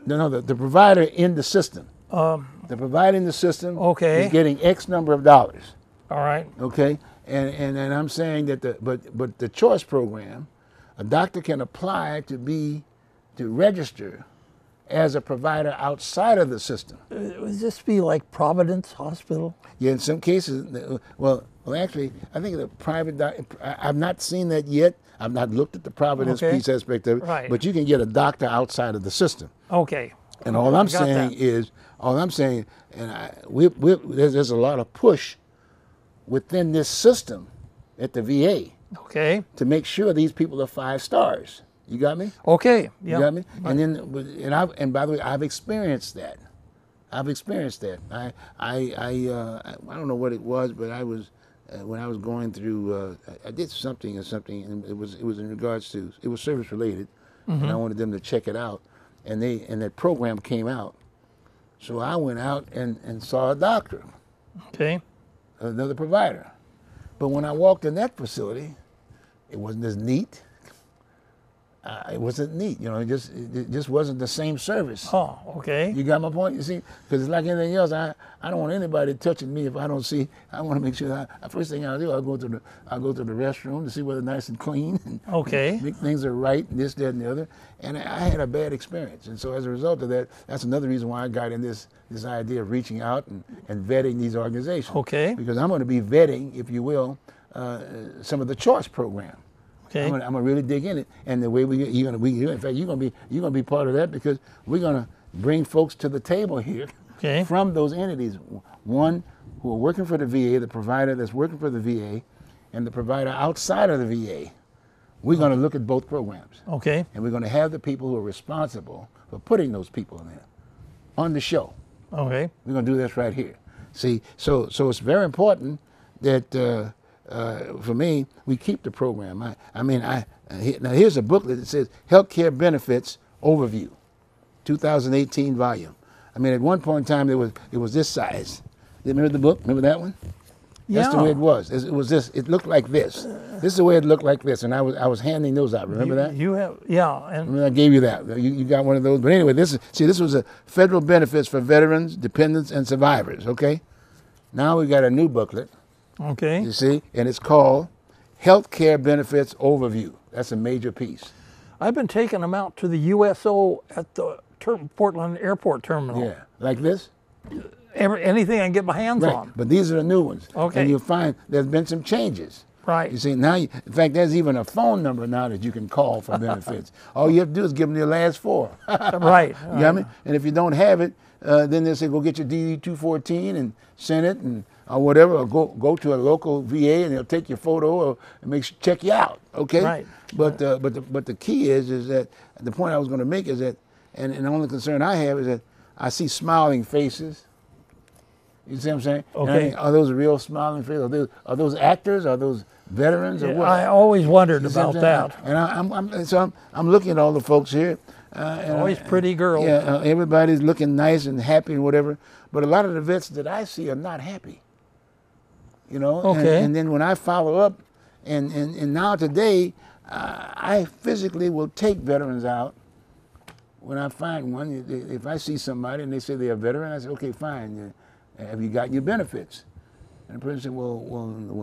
No, the provider in the system. The provider in the system Okay. is getting X number of dollars. All right. Okay, and I'm saying that but the choice program, a doctor can apply to register as a provider outside of the system. Would this be like Providence Hospital? Yeah, in some cases, well, actually, I think the private I've not seen that yet. I've not looked at the Providence Okay. piece aspect of it. Right. But you can get a doctor outside of the system. Okay. And all I'm got saying that. is, there's a lot of push within this system at the VA Okay. to make sure these people are 5 stars. You got me? Okay. Yeah. You got me? And then, and by the way, I've experienced that. I don't know what it was, but I was when I was going through, I did something, and it was in regards to, it was service related, and I wanted them to check it out, and that program came out, so I went out and saw a doctor, Okay. another provider, but when I walked in that facility, it wasn't as neat. It wasn't neat, it just wasn't the same service. Oh, okay. You got my point? You see, because it's like anything else. I don't want anybody touching me if I don't see. I want to make sure. First thing I'll do, I'll go to the restroom to see whether nice and clean. And Okay. make things are right, and this, that, and the other. And I had a bad experience, and so as a result of that, that's another reason why I got in this idea of reaching out and vetting these organizations. Okay. Because I'm going to be vetting, if you will, some of the choice program. Okay. I'm gonna really dig in it, and the way in fact you're gonna be part of that, because we're gonna bring folks to the table here Okay. from those entities. One who are working for the VA, the provider that's working for the VA, and the provider outside of the VA. We're gonna look at both programs, Okay. and we're gonna have the people who are responsible for putting those people in there on the show. Okay. We're gonna do this right here. See, so it's very important that. For me, we keep the program. Now here's a booklet that says Healthcare Benefits Overview, 2018 volume. At one point in time, it was this size. You remember the book? Remember that one? That's the way it was. It was this. It looked like this. This is the way it looked like this, and I was handing those out. Remember that? You have, yeah, and I gave you that. You got one of those. But anyway, this was a federal benefits for veterans, dependents, and survivors. Okay. Now we got a new booklet. okay. You see, and it's called Healthcare Benefits Overview. That's a major piece. I've been taking them out to the USO at the Portland Airport Terminal. Yeah, like this. Anything I can get my hands Right. on. But these are the new ones. Okay. And you'll find there's been some changes. Right. You see, now, in fact, there's even a phone number now that you can call for benefits. All you have to do is give them your last 4. Right. You got me? And if you don't have it, then they'll say, go get your DD-214 and send it, or whatever, or go to a local VA and they'll take your photo and check you out. Okay. Right. But the key is that the point I was going to make is that, and the only concern I have is that I see smiling faces. You see what I'm saying? And I Okay. think, are those real smiling faces? Are those actors? Are those veterans? Or what? I always wondered You see what about I'm saying? that. And I'm looking at all the folks here. And Always pretty girls. Yeah, everybody's looking nice and happy and whatever. But a lot of the vets that I see are not happy. Okay. And then when I follow up, and now today, I physically will take veterans out when I find one. If I see somebody and they say they're a veteran, I say, okay, fine. Have you gotten your benefits? And the person said, well,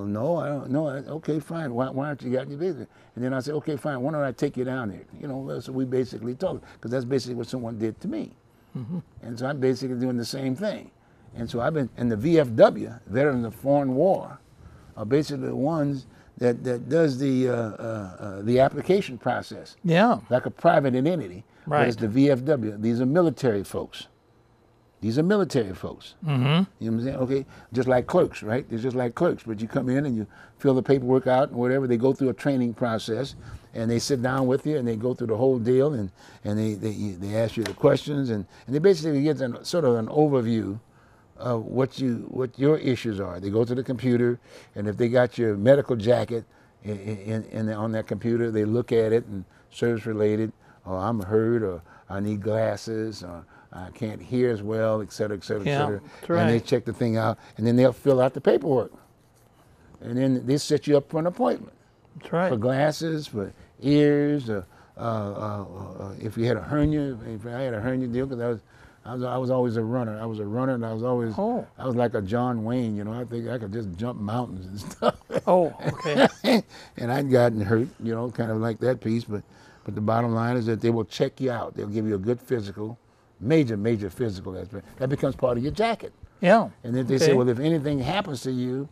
no, I don't know. Okay, fine. Why aren't you gotten your benefits? And then I said, okay, fine. Why don't I take you down there? So we basically talk, because that's basically what someone did to me. Mm-hmm. And so I'm basically doing the same thing. And so I've been, and the VFW, Veterans of Foreign War, are basically the ones that does the application process. Yeah. Like a private entity. Right. But it's the VFW. These are military folks. These are military folks. Mm-hmm. You know what I'm saying? Okay, just like clerks, right? They're just like clerks, but you come in and you fill the paperwork out and whatever. They go through a training process, and they sit down with you and they go through the whole deal, and they ask you the questions, and they basically get sort of an overview of what your issues are. They go to the computer, and if they got your medical jacket on that computer, they look at it and service related, or I'm hurt, or I need glasses, or I can't hear as well, et cetera, et cetera, et Yeah, cetera. that's right. And they check the thing out, and then they'll fill out the paperwork. And then they set you up for an appointment. That's right. For glasses, for ears, if you had a hernia, if I had a hernia deal, because I was always a runner. I was a runner, and I was always, Oh. I was like a John Wayne, you know. I think I could just jump mountains and stuff. Oh, okay. And I'd gotten hurt, you know, kind of like that piece. But the bottom line is that they will check you out. They'll give you a good physical, major physical. That becomes part of your jacket. Yeah. And then they say, well, if anything happens to you,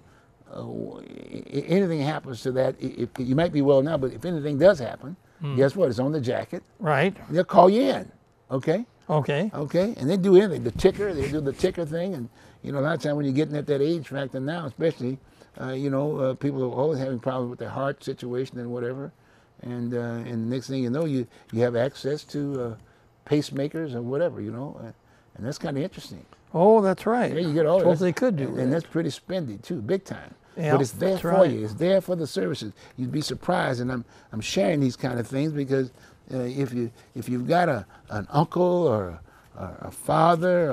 anything happens to that, you might be well now, but if anything does happen, guess what? It's on the jacket. Right. They'll call you in, okay? Okay. Okay, and they do anything. They do the ticker thing, and you know, a lot of times when you're getting at that age factor now, especially, people are always having problems with their heart situation and whatever, and the next thing you know, you have access to pacemakers or whatever, you know, and that's kind of interesting. Oh, that's right. Yeah, you get all Suppose that. they could do and that. that's pretty spendy too, big time. Yeah, but it's there that's for right. you. It's there for the services. You'd be surprised, and I'm sharing these kind of things because if you've got an uncle or a father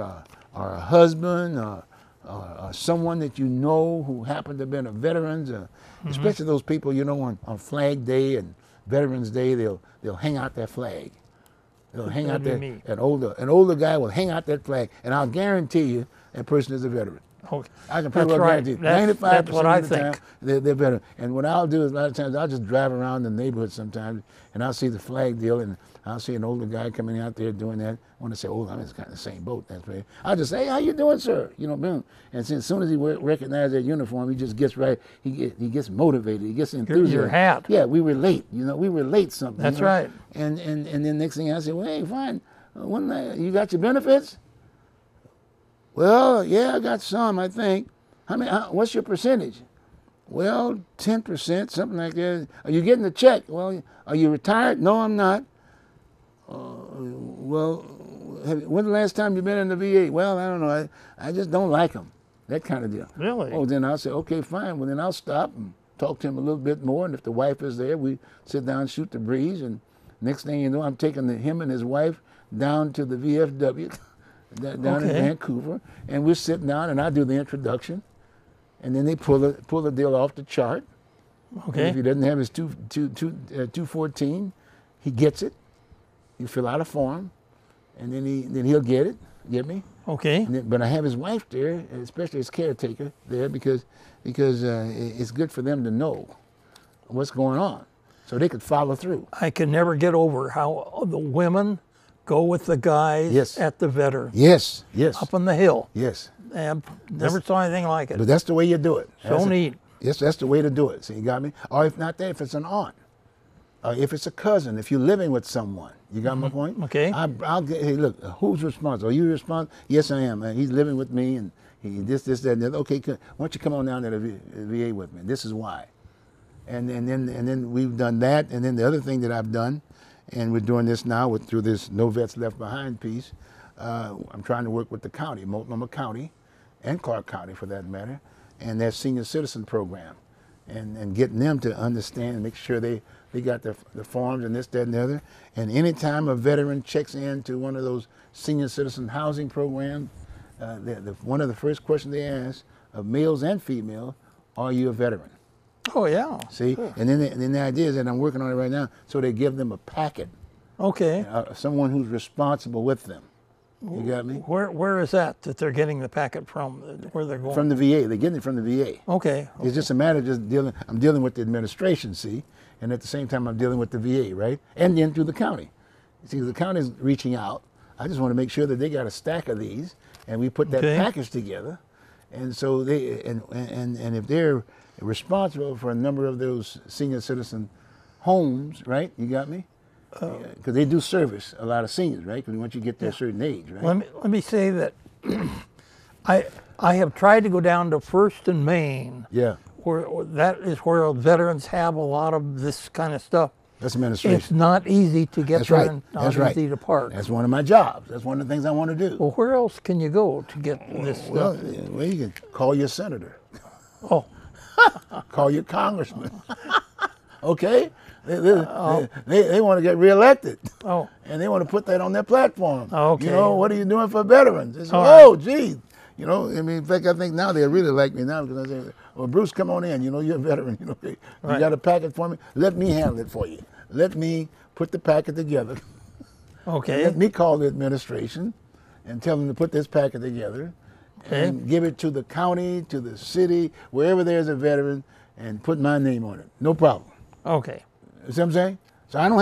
or a husband or someone that you know who happened to have been a veterans, especially those people, you know, on Flag Day and Veterans Day, they'll hang out their flag. They'll hang out That'd there. be me. An older guy will hang out that flag, and I'll guarantee you that person is a veteran. Okay. I can pretty That's well right. guarantee. That's 95% what I of the time, think. they're better. And what I'll do is a lot of times I'll just drive around the neighborhood sometimes, and I'll see the flag deal, and I'll see an older guy coming out there doing that. I want to say, oh, I'm just kind of the same boat. That's right. I'll just say, hey, how you doing, sir? You know, boom. And as soon as he recognizes that uniform, he just gets right. He gets motivated. He gets enthusiastic. Your hat. Yeah, we relate. You know, we relate something. That's you know? right. And then next thing I say, well, hey, fine. You got your benefits? Well, yeah, I got some, I think. What's your percentage? Well, 10%, something like that. Are you getting the check? Well, are you retired? No, I'm not. Well, when's the last time you've been in the VA? Well, I don't know. I just don't like them. That kind of deal. Really? Oh, then I'll say, okay, fine. Well, then I'll stop and talk to him a little bit more. And if the wife is there, we sit down and shoot the breeze. And next thing you know, I'm taking him and his wife down to the VFW down in Vancouver. And we're sitting down, and I do the introduction. And then they pull the deal off the chart. Okay. And if he doesn't have his 214, he gets it. You fill out a form, and then he'll get it. Get me? Okay. But I have his wife there, especially his caretaker there, because it's good for them to know what's going on, so they could follow through. I can never get over how the women go with the guys Yes. at the veteran Yes. up on the hill. Yes. And never saw anything like it. But that's the way you do it. So neat. Yes, that's the way to do it. So you got me? Or if not that, if it's an aunt, or if it's a cousin, if you're living with someone, you got my point? Okay. I'll get, hey, look, who's responsible? Are you responsible? Yes, I am. He's living with me, and he this, that, and the other. Okay, why don't you come on down to the VA with me? This is why. And then we've done that, and then the other thing that I've done, and we're doing this now through this No Vets Left Behind piece. I'm trying to work with the county, Multnomah County, and Clark County for that matter, and their senior citizen program, and getting them to understand and make sure they got the forms and this, that, and the other. And anytime a veteran checks into one of those senior citizen housing programs, one of the first questions they ask of males and females, are you a veteran? Oh, yeah. See, Cool. and then the idea is that I'm working on it right now, so they give them a packet, Okay. someone who's responsible with them. You got me? Where is that they're getting the packet from, where they're going? From the VA. They're getting it from the VA. Okay. It's just a matter of I'm dealing with the administration, see, and at the same time I'm dealing with the VA, right? And then through the county. See, the county's reaching out. I just want to make sure that they got a stack of these, and we put that Okay. package together. And so and if they're responsible for a number of those senior citizen homes, right? You got me? Because they do service a lot of seniors, right? Because once you get to a certain age, right? Let me say that I have tried to go down to First and Main, Yeah, where that is where veterans have a lot of this kind of stuff. that's administration. It's not easy to get That's there right. and not That's right. easy to park. That's one of my jobs. That's one of the things I want to do. Well, where else can you go to get this Well, stuff? you can call your senator, Oh, call your congressman. Okay? They want to get reelected. oh, And they want to put that on their platform. Okay. You know, what are you doing for veterans? They say, All oh, gee. You know, I mean, in fact, I think now they really like me now because I say, well, Bruce, come on in. You know, you're a veteran. You know, you Right. got a packet for me? Let me handle it for you. Let me put the packet together. okay. Let me call the administration and tell them to put this packet together Okay. and give it to the county, to the city, wherever there's a veteran, and put my name on it. No problem. Okay. You see what I'm saying? So I don't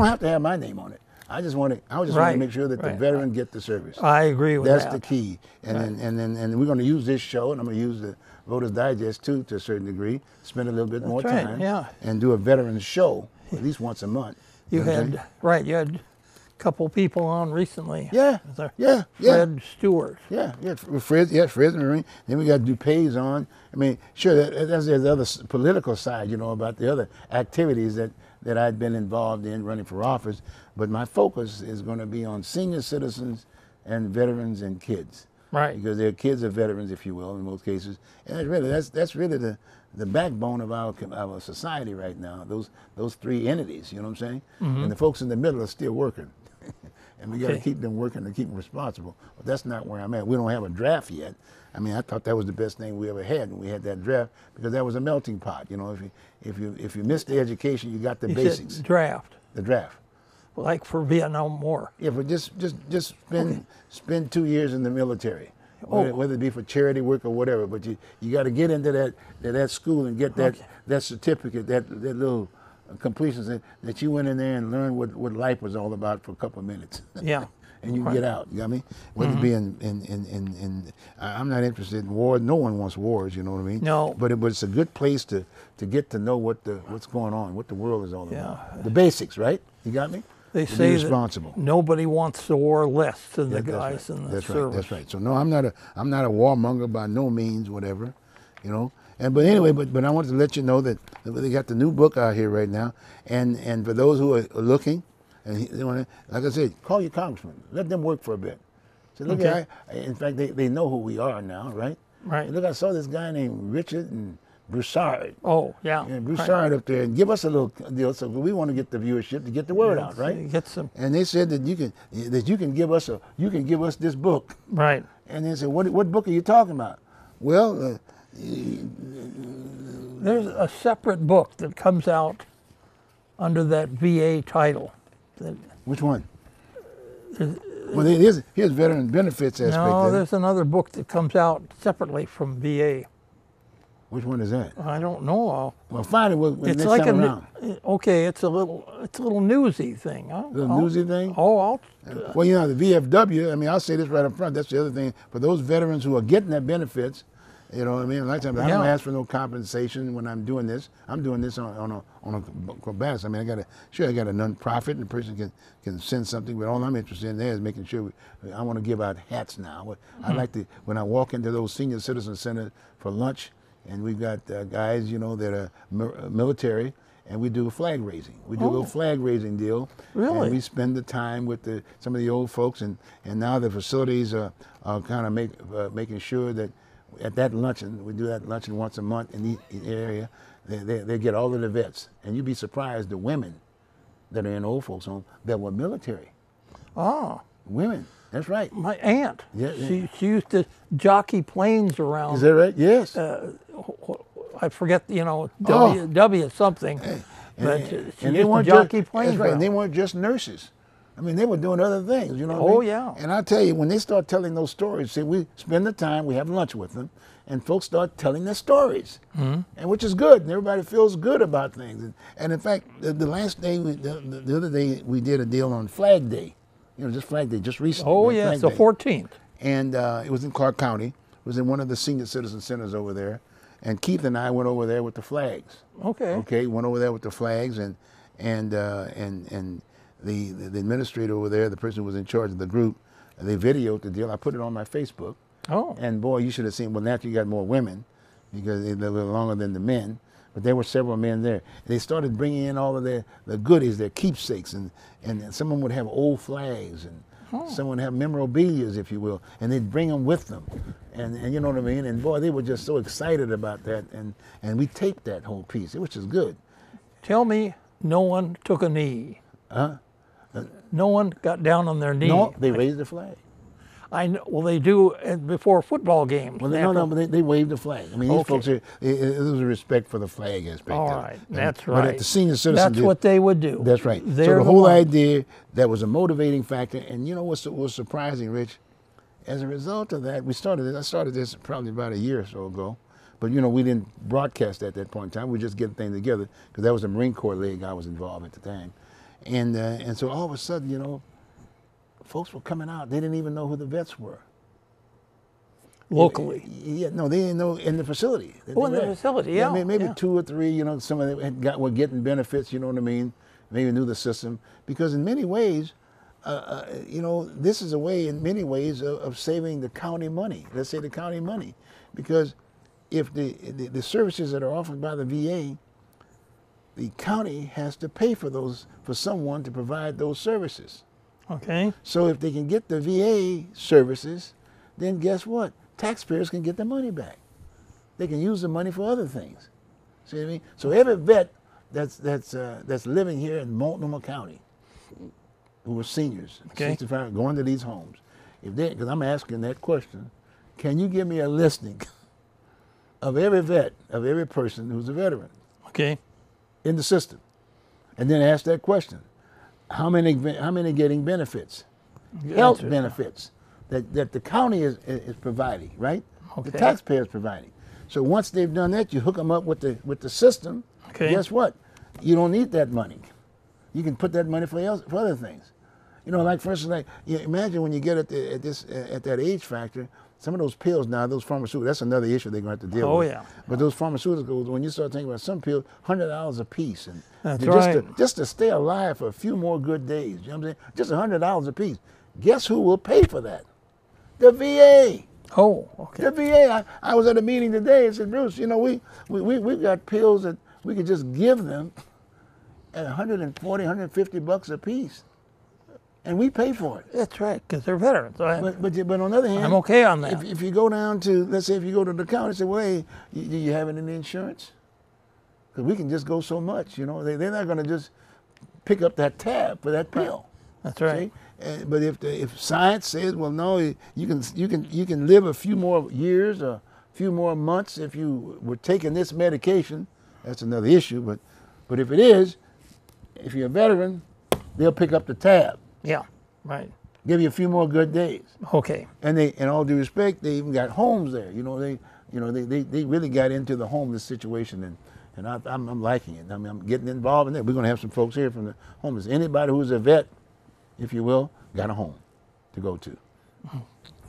have to have my name on it. I just want to Right, make sure that the right. veteran get the service. I agree with That's that. the key. And Right. then we're going to use this show, and I'm going to use the Voters Digest too, to a certain degree. Spend a little bit more right, time, yeah. and do a veterans show at least once a month. You know what I'm saying? had right. You had a couple people on recently. Yeah, There- yeah, Fred Stewart. yeah. Fred and Marine. Then we got DuPays on. I mean, sure, there's the other political side, you know, about the other activities that I'd been involved in running for office. But my focus is going to be on senior citizens and veterans and kids. Right. Because they're kids of veterans, if you will, in most cases. And that's really the backbone of our society right now, those three entities, you know what I'm saying? And the folks in the middle are still working. And we got to Okay. keep them working and keep them responsible. But that's not where I'm at. We don't have a draft yet. I mean, I thought that was the best thing we ever had when we had that draft, because that was a melting pot. You know, if you missed the education, you got the You basics. said draft, The draft. like for Vietnam War. Yeah, but just spend 2 years in the military, Oh. whether it be for charity work or whatever. But you got to get into that school and get that certificate, that little completion that you went in there and learned what life was all about for a couple of minutes. Yeah. And you can get out. You got me? Whether it be I'm not interested in war. No one wants wars. You know what I mean? No. But it's a good place to get to know what's going on, what the world is all Yeah. about. The basics, right? You got me? They To be say responsible. that nobody wants the war less than the That's guys right. in the That's service. right. That's right. So no, I'm not a warmonger by no means, whatever, you know. But anyway, but I wanted to let you know that they got the new book out here right now, and for those who are looking, and like I said, call your congressman, let them work for a bit. So look, Okay. in fact, they know who we are now, right? Right. And look, I saw this guy named Richard and Broussard. Oh, yeah. And Broussard up there, and give us a little deal. So we want to get the viewership to get the word out, right? Get some. And they said that you can give us this book. Right. And they said, what book are you talking about? Well, There's a separate book that comes out under that VA title. That, which one? Well, here's veteran benefits aspect. no, there. there's another book that comes out separately from VA. Which one is that? I don't know. Well, find it when It's next like time a around. okay. It's a little newsy thing. Little newsy thing? Oh, Well, you know, the VFW, I mean, I'll say this right up front. That's the other thing. For those veterans who are getting their benefits, you know what I mean? A lot of times I don't Yeah. ask for no compensation when I'm doing this. I'm doing this on a basis. I mean, I got a nonprofit, and the person can send something, but all I'm interested in there is making sure I want to give out hats now. I like to, when I walk into those senior citizen centers for lunch, and we've got guys, you know, that are military, and we do flag raising. We do a little flag raising deal. Really? And we spend the time with some of the old folks, and now the facilities are kind of making sure that at that luncheon, we do that luncheon once a month in the area, they get all of the vets. And you'd be surprised the women that are in old folks' home that were military. oh, Women, that's right. my aunt. Yeah, She used to jockey planes around. Is that right? Yes. I forget, you know, Oh. W something. But she used to jockey planes that's right. around. And they weren't just nurses. I mean, they were doing other things, you know what I Oh, mean? yeah. And I tell you, when they start telling those stories, see, we spend the time, we have lunch with them, and folks start telling their stories, and which is good, and everybody feels good about things. And in fact, the last day, the other day, we did a deal on Flag Day, you know, just Flag Day, just recently. Oh, right? yeah, Flag it's the Day. 14th. And it was in Clark County. It was in one of the senior citizen centers over there. And Keith and I went over there with the flags. Okay. Okay, went over there with the flags, and the administrator over there, the person who was in charge of the group, They videoed the deal. I put it on my Facebook. Oh. And boy, you should have seen. Well, naturally, you got more women because they live a little longer than the men. But there were several men there. They started bringing in all of the goodies, their keepsakes, and some of them would have old flags, and some would have memorabilia, if you will, and they'd bring them with them, and you know what I mean. And boy, they were just so excited about that, and we taped that whole piece, which is good. Tell me, no one took a knee. Huh? No one got down on their knee. No, they raised the flag. I know. Well, they do before football games. Well, no, but they waved the flag. I mean, these folks are. It was a respect for the flag aspect. All of it. right, that's right. But at the senior citizen, that's what they would do. That's right. They're so the whole one. idea, that was a motivating factor. And you know what was surprising, Rich? As a result of that, I started this probably about a year or so ago. But you know, we didn't broadcast at that point in time. We just get things together because that was the Marine Corps League I was involved at the time, and so all of a sudden, you know, folks were coming out. They didn't even know who the vets were. Locally. Yeah, no, they didn't know in the facility. Oh, in the facility, yeah. Maybe yeah. 2 or 3, you know, some of them were getting benefits, you know what I mean? Maybe knew the system. Because in many ways, you know, this is a way in many ways of saving the county money. Let's say the county money. Because if the services that are offered by the VA, the county has to pay for someone to provide those services. Okay. So if they can get the VA services, then guess what? Taxpayers can get their money back. They can use the money for other things. See what I mean? So every vet that's living here in Multnomah County, who are seniors, okay. 65, going to these homes, because I'm asking that question, can you give me a listing of every vet, of every person who's a veteran, okay, in the system, and then ask that question: how many getting benefits, health benefits that the county is providing, right? Okay. The taxpayers providing. So once they've done that, you hook them up with the system. Okay. Guess what? You don't need that money. You can put that money for other things. You know, like for instance, like imagine when you get at that age factor, some of those pills now, those pharmaceuticals, that's another issue they're going to have to deal with. Oh yeah. But those pharmaceuticals, when you start thinking about some pills, $100 a piece, and That's just right. just to stay alive for a few more good days. You know what I'm saying? Just $100 a piece. Guess who will pay for that? The VA. Oh, okay. The VA. I was at a meeting today and said, Bruce, you know, we've got pills that we could just give them at $140, $150 a piece, and we pay for it. That's right, because they're veterans. But on the other hand, I'm okay on that. If you go down to, let's say, if you go to the county and say, well, hey, do you have any insurance? Because we can just go so much, you know. They're not going to just pick up that tab for that pill. That's right. See? But if science says, well, no, you can live a few more years or a few more months if you were taking this medication, that's another issue. But if it is, if you're a veteran, they'll pick up the tab. Yeah, right. Give you a few more good days. Okay. And they, in all due respect, they even got homes there. You know, they really got into the homeless situation, and I'm liking it. I mean, I'm getting involved in it. We're going to have some folks here from the homeless. Anybody who's a vet, if you will, got a home to go to.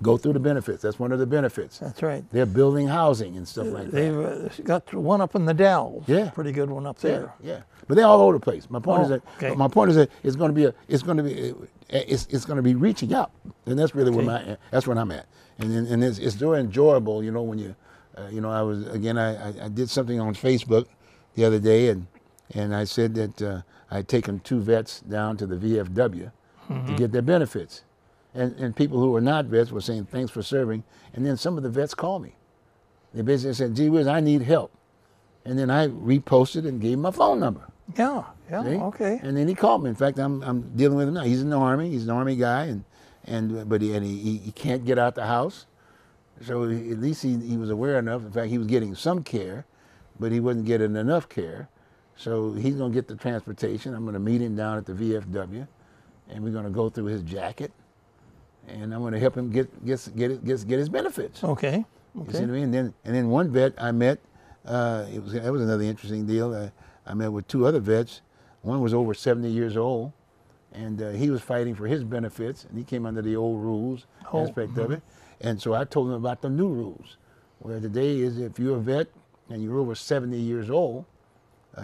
Go through the benefits. That's one of the benefits. That's right. They're building housing and stuff like that. They've got one up in the Dells. Yeah. Pretty good one up there. Yeah. But they're all over the place. My point is that okay. it's going to be reaching out, and that's really where that's what I'm at. And it's very enjoyable, you know, when you, you know, I did something on Facebook the other day, and I said that I'd taken 2 vets down to the VFW to get their benefits. And people who were not vets were saying, thanks for serving. And then some of the vets called me. They basically said, gee whiz, I need help. And then I reposted and gave him my phone number. Yeah, See? okay. And then he called me. In fact, I'm dealing with him now. He's in the Army. He's an Army guy, but he can't get out the house. So at least he was aware enough. In fact, he was getting some care, but he wasn't getting enough care. So he's going to get the transportation. I'm going to meet him down at the VFW, and we're going to go through his jacket, and I'm going to help him get his benefits. Okay. You see what I mean? And then one vet I met, that was another interesting deal. I met with 2 other vets. One was over 70 years old, and he was fighting for his benefits, and he came under the old rules aspect of it. And so I told him about the new rules, where today is if you're a vet and you're over 70 years old,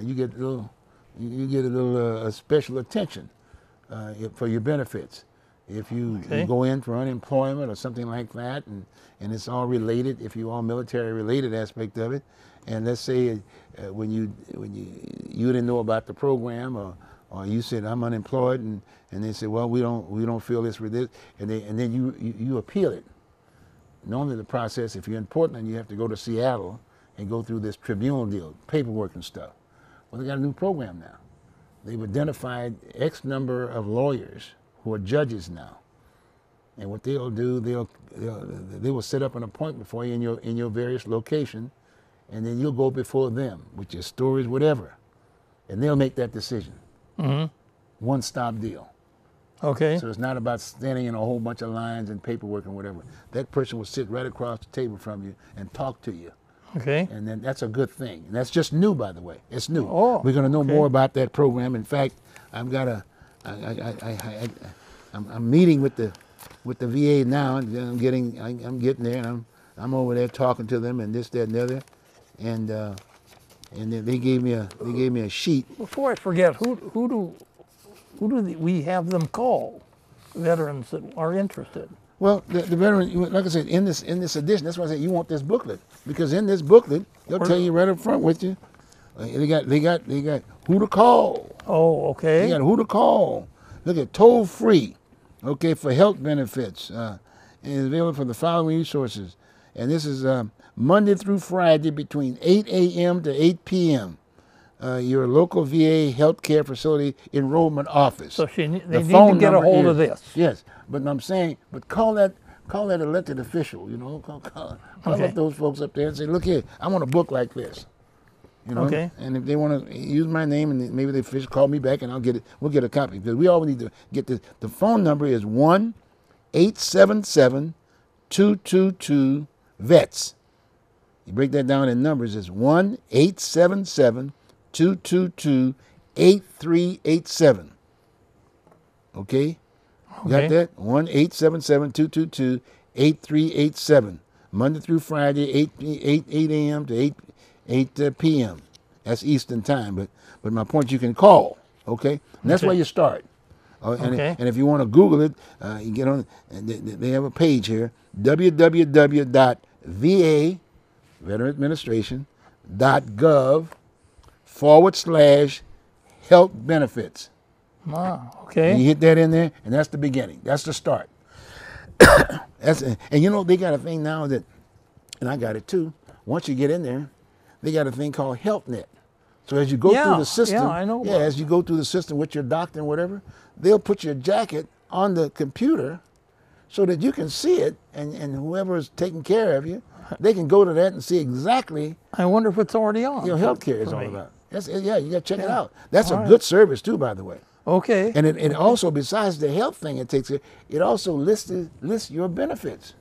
you get a little special attention for your benefits. If you Okay. go in for unemployment or something like that, and it's all related, if you all military related aspect of it, and let's say when you didn't know about the program, or you said I'm unemployed, and they said, well, we don't feel this for this, and then you appeal it. Normally the process, if you're in Portland, you have to go to Seattle and go through this tribunal deal, paperwork and stuff. Well, they got a new program now. They've identified X number of lawyers who are judges now, and what they'll do, they will set up an appointment for you in your various locations, and then you'll go before them with your stories, whatever, and they'll make that decision. Mm-hmm. One-stop deal. Okay. So it's not about standing in a whole bunch of lines and paperwork and whatever. That person will sit right across the table from you and talk to you. Okay. And then that's a good thing. And that's just new, by the way. It's new. Oh, we're going to know okay. more about that program. In fact, I'm meeting with the VA now, and I'm getting there, and I'm over there talking to them and this, that, and the other, and then they gave me a sheet. Before I forget, who do we have them call? Veterans that are interested. Well, the veteran, like I said, in this edition, that's why I said you want this booklet, because in this booklet they'll tell you right up front with you. They got who to call. Oh, okay. They got who to call. Look at toll free, okay, for health benefits, and it's available for the following resources. And this is Monday through Friday between 8 a.m. to 8 p.m. Your local VA healthcare facility enrollment office. So they need The to phone get a number hold is- of this. Yes, but I'm saying, but call that elected official. You know, call Okay. up those folks up there and say, look here, I want a book like this. You know, Okay. and if they want to use my name, and maybe the official call me back, and I'll get it. We'll get a copy, because we all need to get this. The phone number is 1-877-222-VETS. You break that down in numbers, it's 1-877-222-8387. Okay? You got Okay. that? 1-877-222-8387. Monday through Friday, 8 a.m. to 8 p.m. That's Eastern time. But my point, you can call. Okay? And that's Okay. where you start. Okay. And if you want to Google it, you get on. And they have a page here: www.va Veteran Administration.gov/health benefits. Ah, And okay. you hit that in there, and that's the beginning. That's the start. And you know, they got a thing now that, and I got it too. Once you get in there, they got a thing called HealthNet. So as you go Yeah, through the system, yeah, I know about as you go through the system with your doctor and whatever, they'll put your jacket on the computer so that you can see it, and whoever is taking care of you, they can go to that and see exactly I wonder if it's already on. what healthcare is for all me. about. Yeah, you got to check it out. That's All a right. good service too, by the way. Okay. And it also, besides the health thing it takes, it also lists your benefits.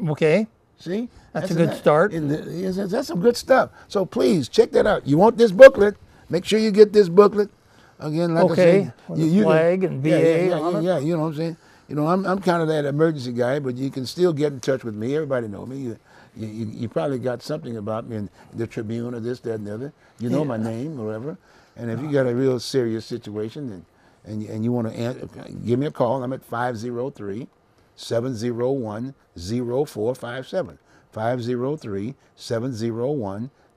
Okay. See? That's a good start. That's some good stuff. So please, check that out. You want this booklet, make sure you get this booklet. Again, like Okay, I said, with the flag and VA on it. yeah, you know what I'm saying? You know, I'm kind of that emergency guy, but you can still get in touch with me. Everybody know me. You probably got something about me in the Tribune or this, that, and the other. You know my name or whatever. And if you got a real serious situation and you want to give me a call, I'm at 503-701-0457.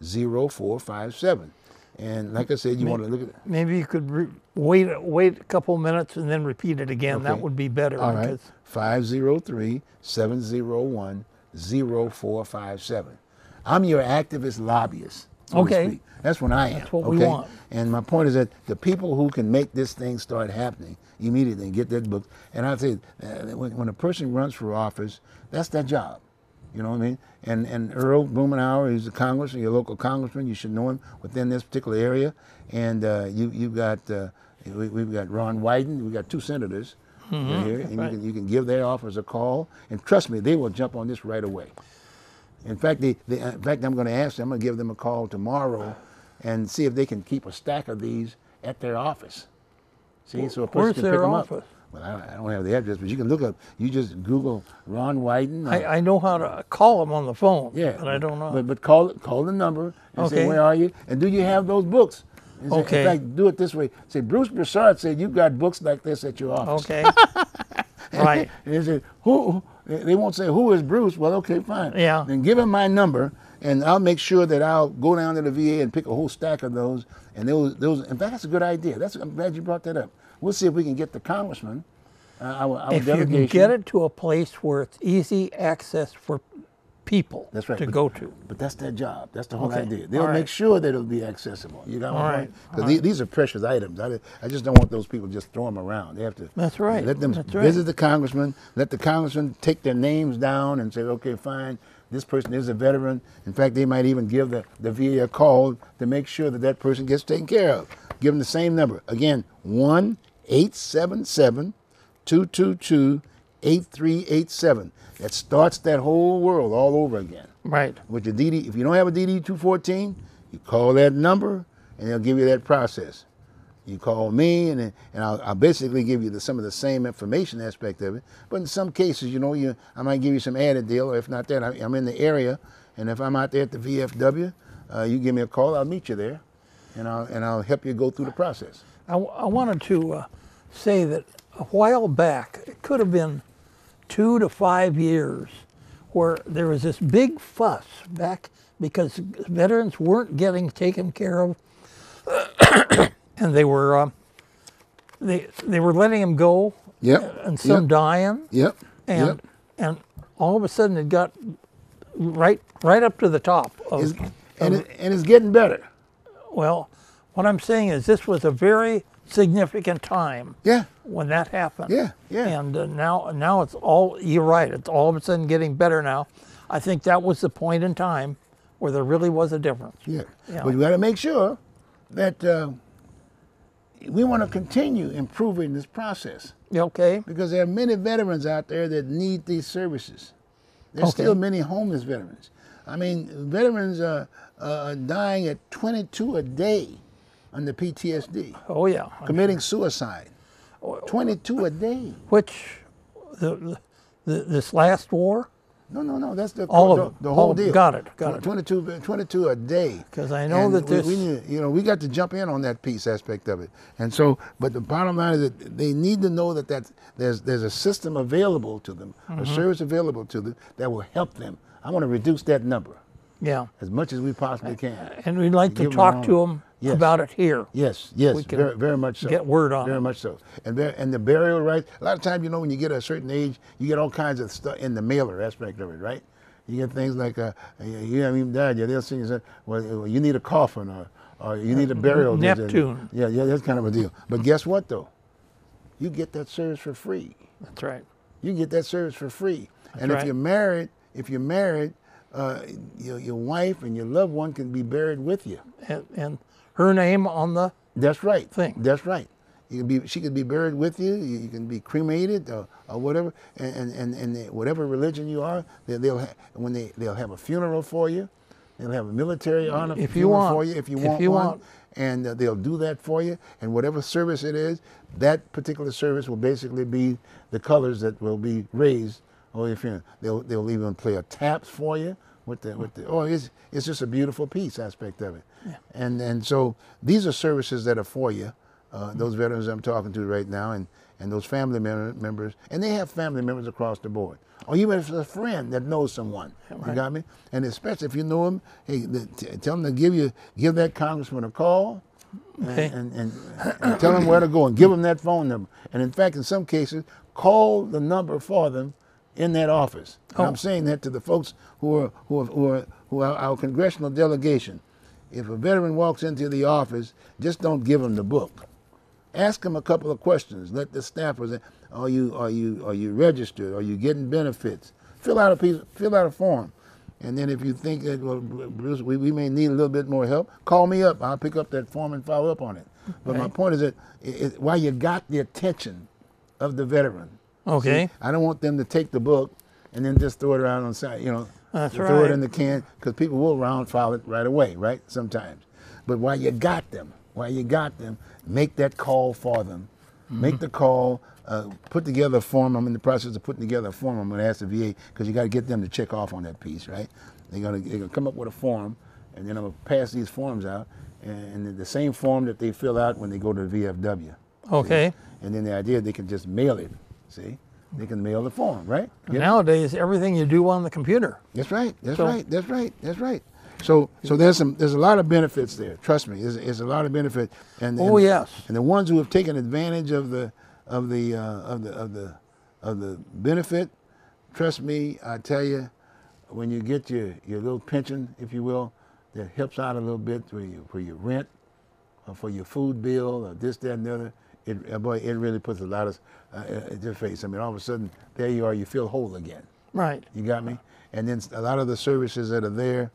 503-701-0457. And like I said, you want to look at it. Maybe you could wait a couple minutes and then repeat it again. That Okay. would be better. All right. Because 503-701-0457. I'm your activist lobbyist. So to Okay. speak. That's what I am. That's what we okay? want. And my point is that the people who can make this thing start happening immediately and get that book. And I say, when a person runs for office, that's their job. You know what I mean? And Earl Blumenauer, he's a congressman, your local congressman. You should know him within this particular area. And we've got Ron Wyden. We've got two senators right here, and right. you can give their office a call. And trust me, they will jump on this right away. In fact, I'm going to ask them. I'm going to give them a call tomorrow, and see if they can keep a stack of these at their office. See, so a person Where's can their pick them office? up. Well, I don't have the address, but you can look up. You just Google Ron Wyden. I know how to call them on the phone. Yeah, But I don't know. But call the number and say, Okay. where are you? And do you have those books? And say, Okay. In fact, do it this way. Say, Bruce Broussard said you've got books like this at your office. Okay. Right. And they say, who? They won't say, who is Bruce? Well, okay, fine. Yeah. Then give him my number, and I'll make sure that I'll go down to the VA and pick a whole stack of those. And those. In fact, that's a good idea. I'm glad you brought that up. We'll see if we can get the congressman, our If you can delegation. get it to a place where it's easy access for people That's right, to but- go to. But that's their job. That's the whole Okay. idea. They'll All right. make sure that it'll be accessible. You got All my right. point? Because these are precious items. I just don't want those people just throw them around. They have to. That's right. Let them That's right. visit the congressman. Let the congressman take their names down and say, okay, fine. This person is a veteran. In fact, they might even give the VA a call to make sure that that person gets taken care of. Give them the same number. Again, 1-877-222-8387. That starts that whole world all over again. Right. With your DD, if you don't have a DD 214, you call that number and they'll give you that process. You call me and I'll basically give you some of the same information aspect of it. But in some cases, I might give you some added deal, or if not that, I'm in the area, and if I'm out there at the VFW, you give me a call, I'll meet you there, and I'll help you go through the process. I wanted to say that a while back, it could have been 2 to 5 years, where there was this big fuss back because veterans weren't getting taken care of, and they were letting them go, Yep. and some dying, Yep. and all of a sudden it got right up to the top of. And it's getting better. Well, what I'm saying is this was a very significant time. Yeah. When that happened. Yeah, yeah. And now it's all, you're right, it's all of a sudden getting better now. I think that was the point in time where there really was a difference. Yeah. Yeah. But you got to make sure that we want to continue improving this process, Okay? because there are many veterans out there that need these services. There's Okay. still many homeless veterans. I mean, veterans are dying at 22 a day under PTSD, Oh, yeah. committing suicide. 22 a day. Which, this last war? No. That's the All of the it. whole Oh, deal. got it. 22 a day. 'Cause I know And that there's- we need, we got to jump in on that piece aspect of it. And so, but the bottom line is that they need to know that there's a system available to them, Mm-hmm. a service available to them that will help them. I want to reduce that number Yeah. as much as we possibly can. And we'd like to Give them talk all- to them Yes. about it here. Yes, We can very, very much so. get word on Very it. much so. And the burial rights, a lot of times, when you get a certain age, you get all kinds of stuff in the mailer aspect of it, right? You get things like, you haven't even died yet. They'll sing and say, well, you need a coffin or you need a burial. Neptune. Yeah, that's kind of a deal. But guess what, though? You get that service for free. That's right. You get that service for free. And right. if you're married, your wife and your loved one can be buried with you. And her name on the That's right. thing. That's right. She could be buried with you. You can be cremated or whatever. And whatever religion you are, they'll have a funeral for you. They'll have a military honor If you funeral want. for you if you If want you one. want. And they'll do that for you. And whatever service it is, that particular service will basically be the colors that will be raised. Or if they'll even play a taps for you it's just a beautiful piece aspect of it. Yeah. And so these are services that are for you. Those veterans I'm talking to right now, and those family members, and they have family members across the board. Or even if it's a friend that knows someone, Right. you got me? And especially if you know them, hey, tell them to give that congressman a call, Okay. and tell them where to go, and give them that phone number. And in fact, in some cases, call the number for them in that office. And I'm saying that to the folks who are our congressional delegation. If a veteran walks into the office, just don't give them the book. Ask them a couple of questions. Let the staffers say, are you registered? Are you getting benefits? Fill out a form. And then if you think that, well, Bruce, we may need a little bit more help, call me up. I'll pick up that form and follow up on it. But my point is that while you got the attention of the veteran, Okay. see, I don't want them to take the book and then just throw it around on the side, That's throw it right. in the can, because people will round file it right away, right? Sometimes. But while you got them, make that call for them. Mm-hmm. Make the call, put together a form. I'm in the process of putting together a form. I'm going to ask the VA, because you got to get them to check off on that piece, right? They're going to come up with a form, and then I'm going to pass these forms out, and the same form that they fill out when they go to the VFW. Okay. And then the idea they can just mail it, see? they can mail the form, right? Yep. Nowadays, everything you do on the computer. That's right. That's So- right. That's right. That's right. So there's a lot of benefits there. Trust me, there's a lot of benefit. And Oh, yes. And the ones who have taken advantage of the benefit, trust me, I tell you, when you get your little pension, if you will, that helps out a little bit for your rent, or for your food bill, or this, that, and the other. It really puts a lot of at your face. I mean, all of a sudden, there you are. You feel whole again. Right. You got me? And then a lot of the services that are there,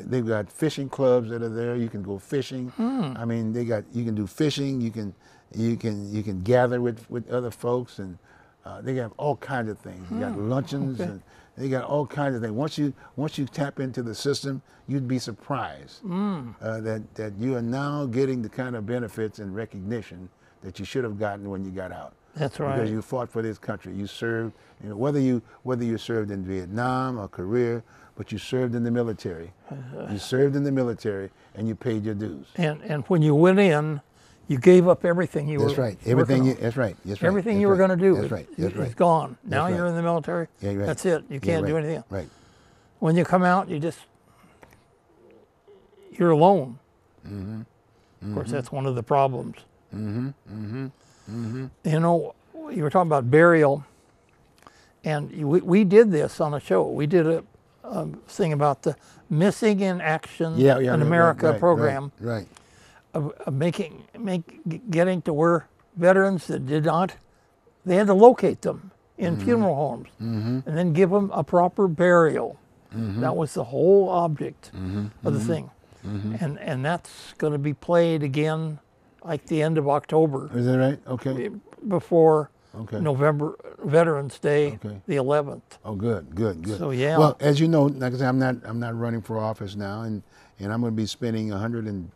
they've got fishing clubs that are there. You can go fishing. I mean, you can do fishing. You can gather with other folks, and they have all kinds of things. You got luncheons, and they got all kinds of things. Once you tap into the system, you'd be surprised that you are now getting the kind of benefits and recognition that you should have gotten when you got out. That's right. Because you fought for this country. You served, whether you served in Vietnam or Korea, but you served in the military. You served in the military, and you paid your dues. And when you went in, you gave up everything you That's were. right. Everything. working on. That's right. That's right. Everything That's you were right. going to do. That's right. That's right. It's gone. Now That's you're right. in the military. Yeah, you're right. That's it. You can't do anything else. Right. When you come out, you're alone. Of course, that's one of the problems. You know, you were talking about burial, and we did this on a show. We did a thing about the Missing in Action in America program. Right. Of getting to where veterans that did not, they had to locate them in funeral homes and then give them a proper burial. That was the whole object of the thing. And that's going to be played again like the end of October Is that right? Okay. before Okay. November Veterans Day, Okay. the 11th. Oh, good, good, good. So, yeah. Well, as you know, like I said, I'm not running for office now, and I'm going to be spending 110%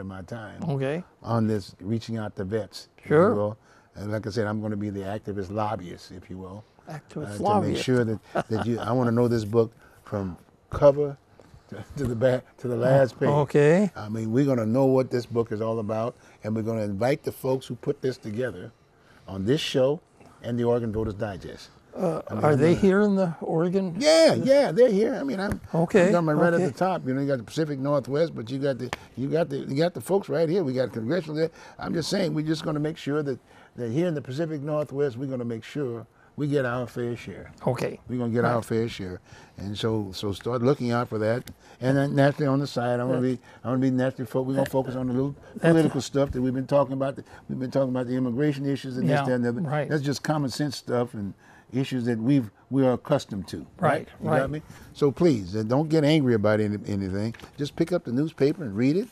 of my time Okay. on this, reaching out to vets. if Sure. you will. And like I said, I'm going to be the activist lobbyist, if you will, Activist to lobbyist. make sure that I want to know this book from cover to the back to the last page. Okay. I mean, we're going to know what this book is all about, and we're going to invite the folks who put this together on this show and the Oregon Voters Digest. Are they here in the Oregon? Yeah, they're here. I mean, I'm Okay, got my right at okay. the top. You got the Pacific Northwest, but you got the folks right here. We got congressional there. I'm just saying, we're just going to make sure that here in the Pacific Northwest, we're going to make sure we get our fair share. Okay. We're going to get our fair share, and so start looking out for that. And then naturally on the side, I'm going to be naturally we're going to focus on the little political stuff that we've been talking about. We've been talking about the immigration issues and this, that, and the other. Right. That's just common sense stuff and issues that we are accustomed to. Right, You right. got me? So please, don't get angry about anything. Just pick up the newspaper and read it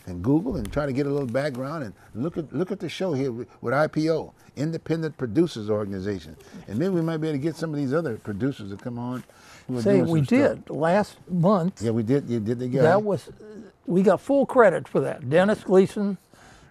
and Google and try to get a little background and look at the show here with IPO, Independent Producers Organization. And maybe we might be able to get some of these other producers to come on. who are Say, doing we some stuff. did last month. Yeah, we did. You did the guy. That was, we got full credit for that. Dennis Gleason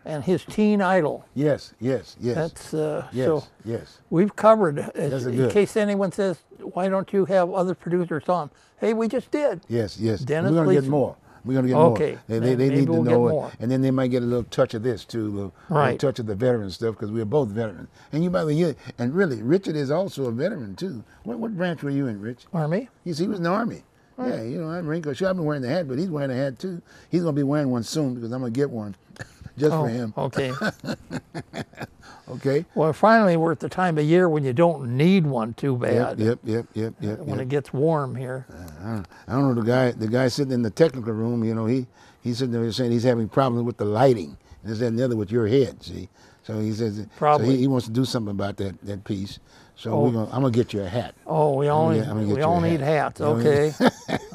and his teen idol. Yes. That's yes. so. Yes. We've covered. That's In good. case anyone says, "Why don't you have other producers on?" Hey, we just did. Yes. Dennis We're going to get Gleason. more. We're going to get Okay, more. They then maybe need to we'll get know it. more. And then they might get a little touch of this too, a little Right. touch of the veteran stuff, because we're both veterans. And by the way, and really, Richard is also a veteran too. What branch were you in, Rich? Army. He was in the Army. Yeah, I'm Ringo. Sure, I've been wearing the hat, but he's wearing a hat too. He's going to be wearing one soon because I'm going to get one just for him. Okay. Okay? Well, finally, we're at the time of year when you don't need one too bad. Yep. When it gets warm here. I don't know, the guy sitting in the technical room, he's sitting there saying he's having problems with the lighting. And this, that, and the other with your head, see? So he says, Probably. so he wants to do something about that piece. So I'm going to get you a hat. Oh, we all I'm gonna get we you all a need hat. hats. Okay.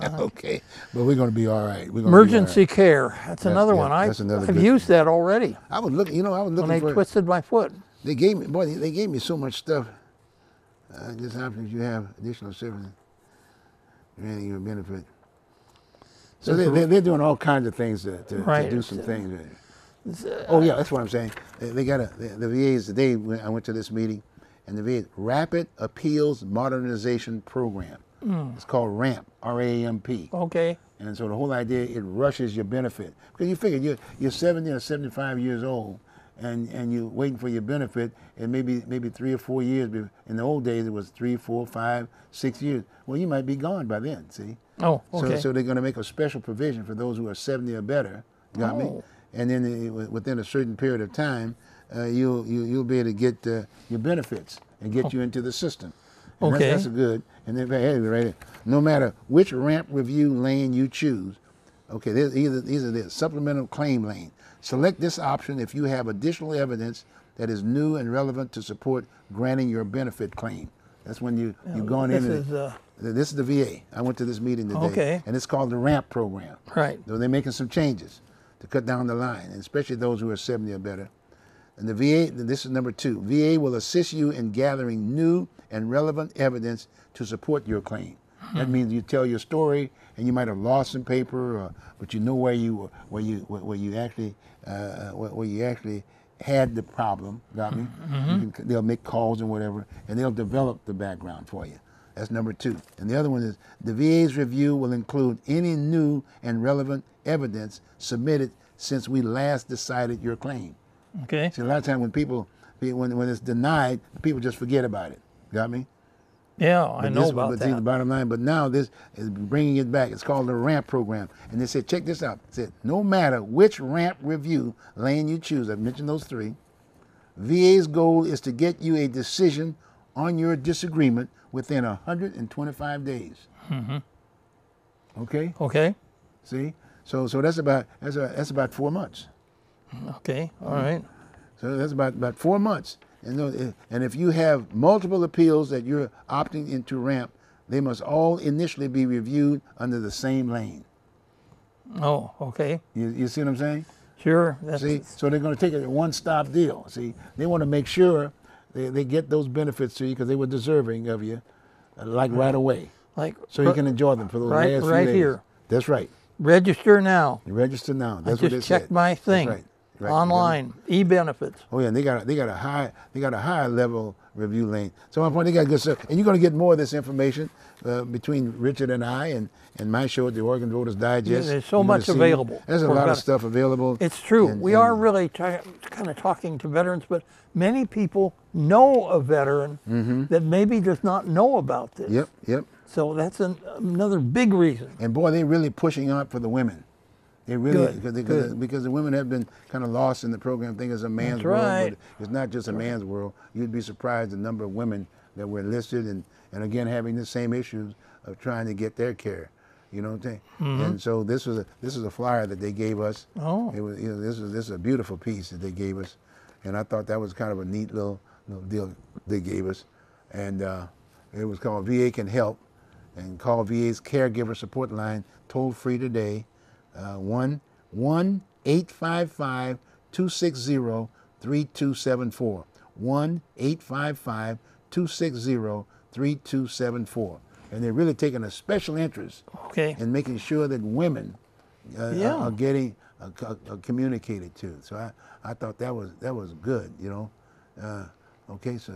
Okay, but we're going to be all right. We're gonna be all Emergency right. care. That's another yeah, one. that's another I've good used that already I was looking, when I for. twisted my foot. They gave me so much stuff. Just happens you have additional service, granting you a benefit. So they're doing all kinds of things to Right. do some things. Oh yeah, that's what I'm saying. They got the VA's today. I went to this meeting, and the VA Rapid Appeals Modernization Program. It's called RAMP, R-A-M-P. Okay. And so the whole idea, it rushes your benefit. Because you figure you're 70 or 75 years old, and you waiting for your benefit, and maybe 3 or 4 years. In the old days, it was 3, 4, 5, 6 years. Well, you might be gone by then. See. Oh, okay. So they're going to make a special provision for those who are 70 or better. Got me? Oh. And then within a certain period of time, you'll be able to get your benefits and get you into the system. And Okay. that's good. And then hey, right here, no matter which ramp review lane you choose, okay, these are the supplemental claim lane. Select this option if you have additional evidence that is new and relevant to support granting your benefit claim. That's when you've gone This into is this is the VA. I went to this meeting today, Okay. and it's called the RAMP program. right. So they're making some changes to cut down the line, and especially those who are 70 or better. And the VA, this is number 2, VA will assist you in gathering new and relevant evidence to support your claim. That means you tell your story, and you might have lost some paper, but you know where you actually had the problem. Got me? They'll make calls and whatever, and they'll develop the background for you. That's number 2. And the other one is the VA's review will include any new and relevant evidence submitted since we last decided your claim. Okay. See, a lot of times when it's denied, people just forget about it. Got me? Yeah, I know about But see, the that. bottom line, but now this is bringing it back. It's called the RAMP program. And they said, check this out. It said, no matter which RAMP review lane you choose, I've mentioned those 3, VA's goal is to get you a decision on your disagreement within 125 days. Okay? Okay. See? So that's about 4 months. Okay. All right. So that's about 4 months. And if you have multiple appeals that you're opting into RAMP, they must all initially be reviewed under the same lane. Oh, okay. You see what I'm saying? Sure. That's, See, so they're going to take a one-stop deal. See, they want to make sure they get those benefits to you because they were deserving of you, like right away, like so you can enjoy them for those right- last few right days. here. That's right. register now. You register now. I That's what they just checked said. my thing That's right. Right. online. E-benefits. Oh yeah, and they got a high level review lane. So my point, they got good stuff, and you're going to get more of this information between Richard and I and my show at the Oregon Voters Digest. Yeah, there's so You're gonna much see- available There's a for lot of veterans. stuff available. It's true. and- We and- are really kind of talking to veterans, but many people know a veteran that maybe does not know about this. Yep. So that's another big reason. And boy, they're really pushing out for the women. They really Good. because the women have been kind of lost in the program. Think it's a man's That's world, right. but it's not just a man's world. You'd be surprised the number of women that were enlisted and again having the same issues of trying to get their care. You know what I'm saying? And so this was a flyer that they gave us. Oh. It was this is a beautiful piece that they gave us, and I thought that was kind of a neat little deal they gave us, and it was called VA Can Help, and call VA's caregiver support line toll free today. 1-855-260-3274. 1-855-260-3274. And they're really taking a special interest Okay. in making sure that women Yeah. are getting communicated to. So I thought that was good, you know. Okay, so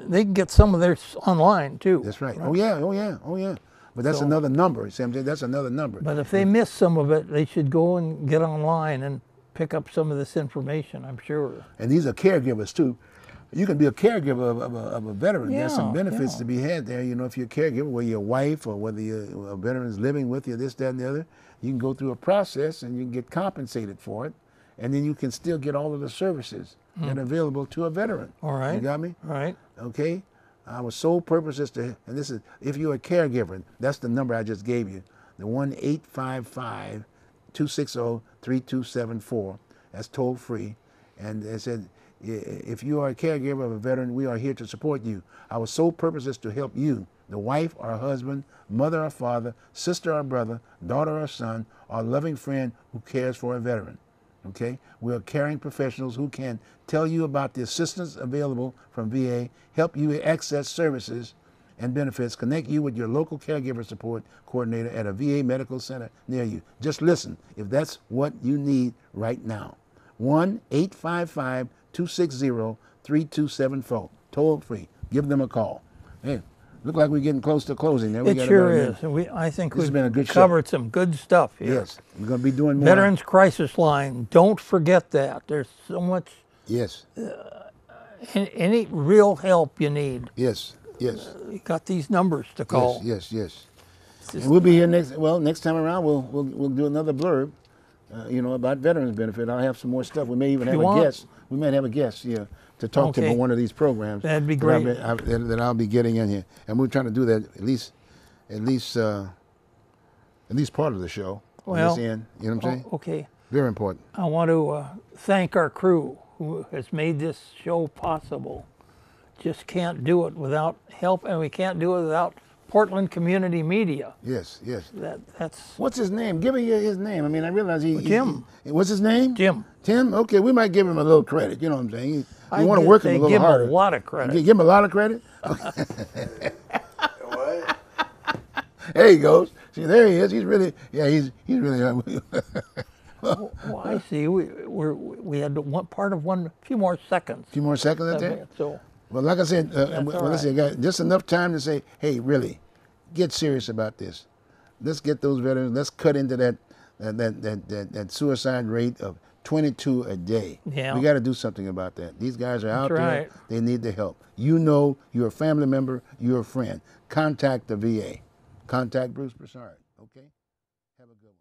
They can get some of theirs online too. that's right. Oh yeah. But that's So- another number. See what I'm saying? That's another number. But if they miss some of it, they should go and get online and pick up some of this information, I'm sure. And these are caregivers too. You can be a caregiver of a veteran. There's some Yeah, benefits yeah. to be had there. You know, if you're a caregiver, whether your wife or whether a veteran's living with you, this, that, and the other, you can go through a process and you can get compensated for it. And then you can still get all of the services that are available to a veteran. All right. You got me? All right. Okay? Our sole purpose is to, and this is, if you're a caregiver, that's the number I just gave you, the 1-855-260-3274. That's toll free. And it said, if you are a caregiver of a veteran, we are here to support you. Our sole purpose is to help you, the wife or husband, mother or father, sister or brother, daughter or son, or loving friend who cares for a veteran. Okay? We are caring professionals who can tell you about the assistance available from VA, help you access services and benefits, connect you with your local caregiver support coordinator at a VA medical center near you. Just listen if that's what you need right now. 1-855-260-3274. Toll free. Give them a call. Hey, look like we're getting close to closing. There, we It got sure about a minute. is. And I think This has we've been a good show. covered some good stuff here. Yes, we're going to be doing more. Veterans Crisis Line, don't forget that. There's so much, Yes, any real help you need. yes, yes, You got these numbers to call. yes, yes. And we'll be here next time around. We'll do another blurb, about veterans benefit. I'll have some more stuff. We may even have a guest. We might have a guest, to talk to Okay. on one of these programs. That'd be great. That I'll be getting in here, and we're trying to do that at least part of the show. Well, on this end, you know what I'm saying? Okay. Very important. I want to thank our crew who has made this show possible. Just can't do it without help, and we can't do it without Portland Community Media. Yes, yes. That's What's his name? Give me his name. I mean, I realize Jim. What's his name? Jim. Tim? Okay, we might give him a little credit. You know what I'm saying? I We want to did work him say a little give him harder. a lot of credit. Give him a lot of credit? What? There he goes. See, there he is. He's really. Well, I see. We had a few more seconds. few more seconds out there? So Well, like I said, all listen, guys, just enough time to say, hey, really, get serious about this. Let's get those veterans. Let's cut into that suicide rate of 22 a day. Yeah. We got to do something about that. These guys are out there. right. They need the help. You're a family member. You're a friend. Contact the VA. Contact Bruce Broussard. Okay? Have a good one.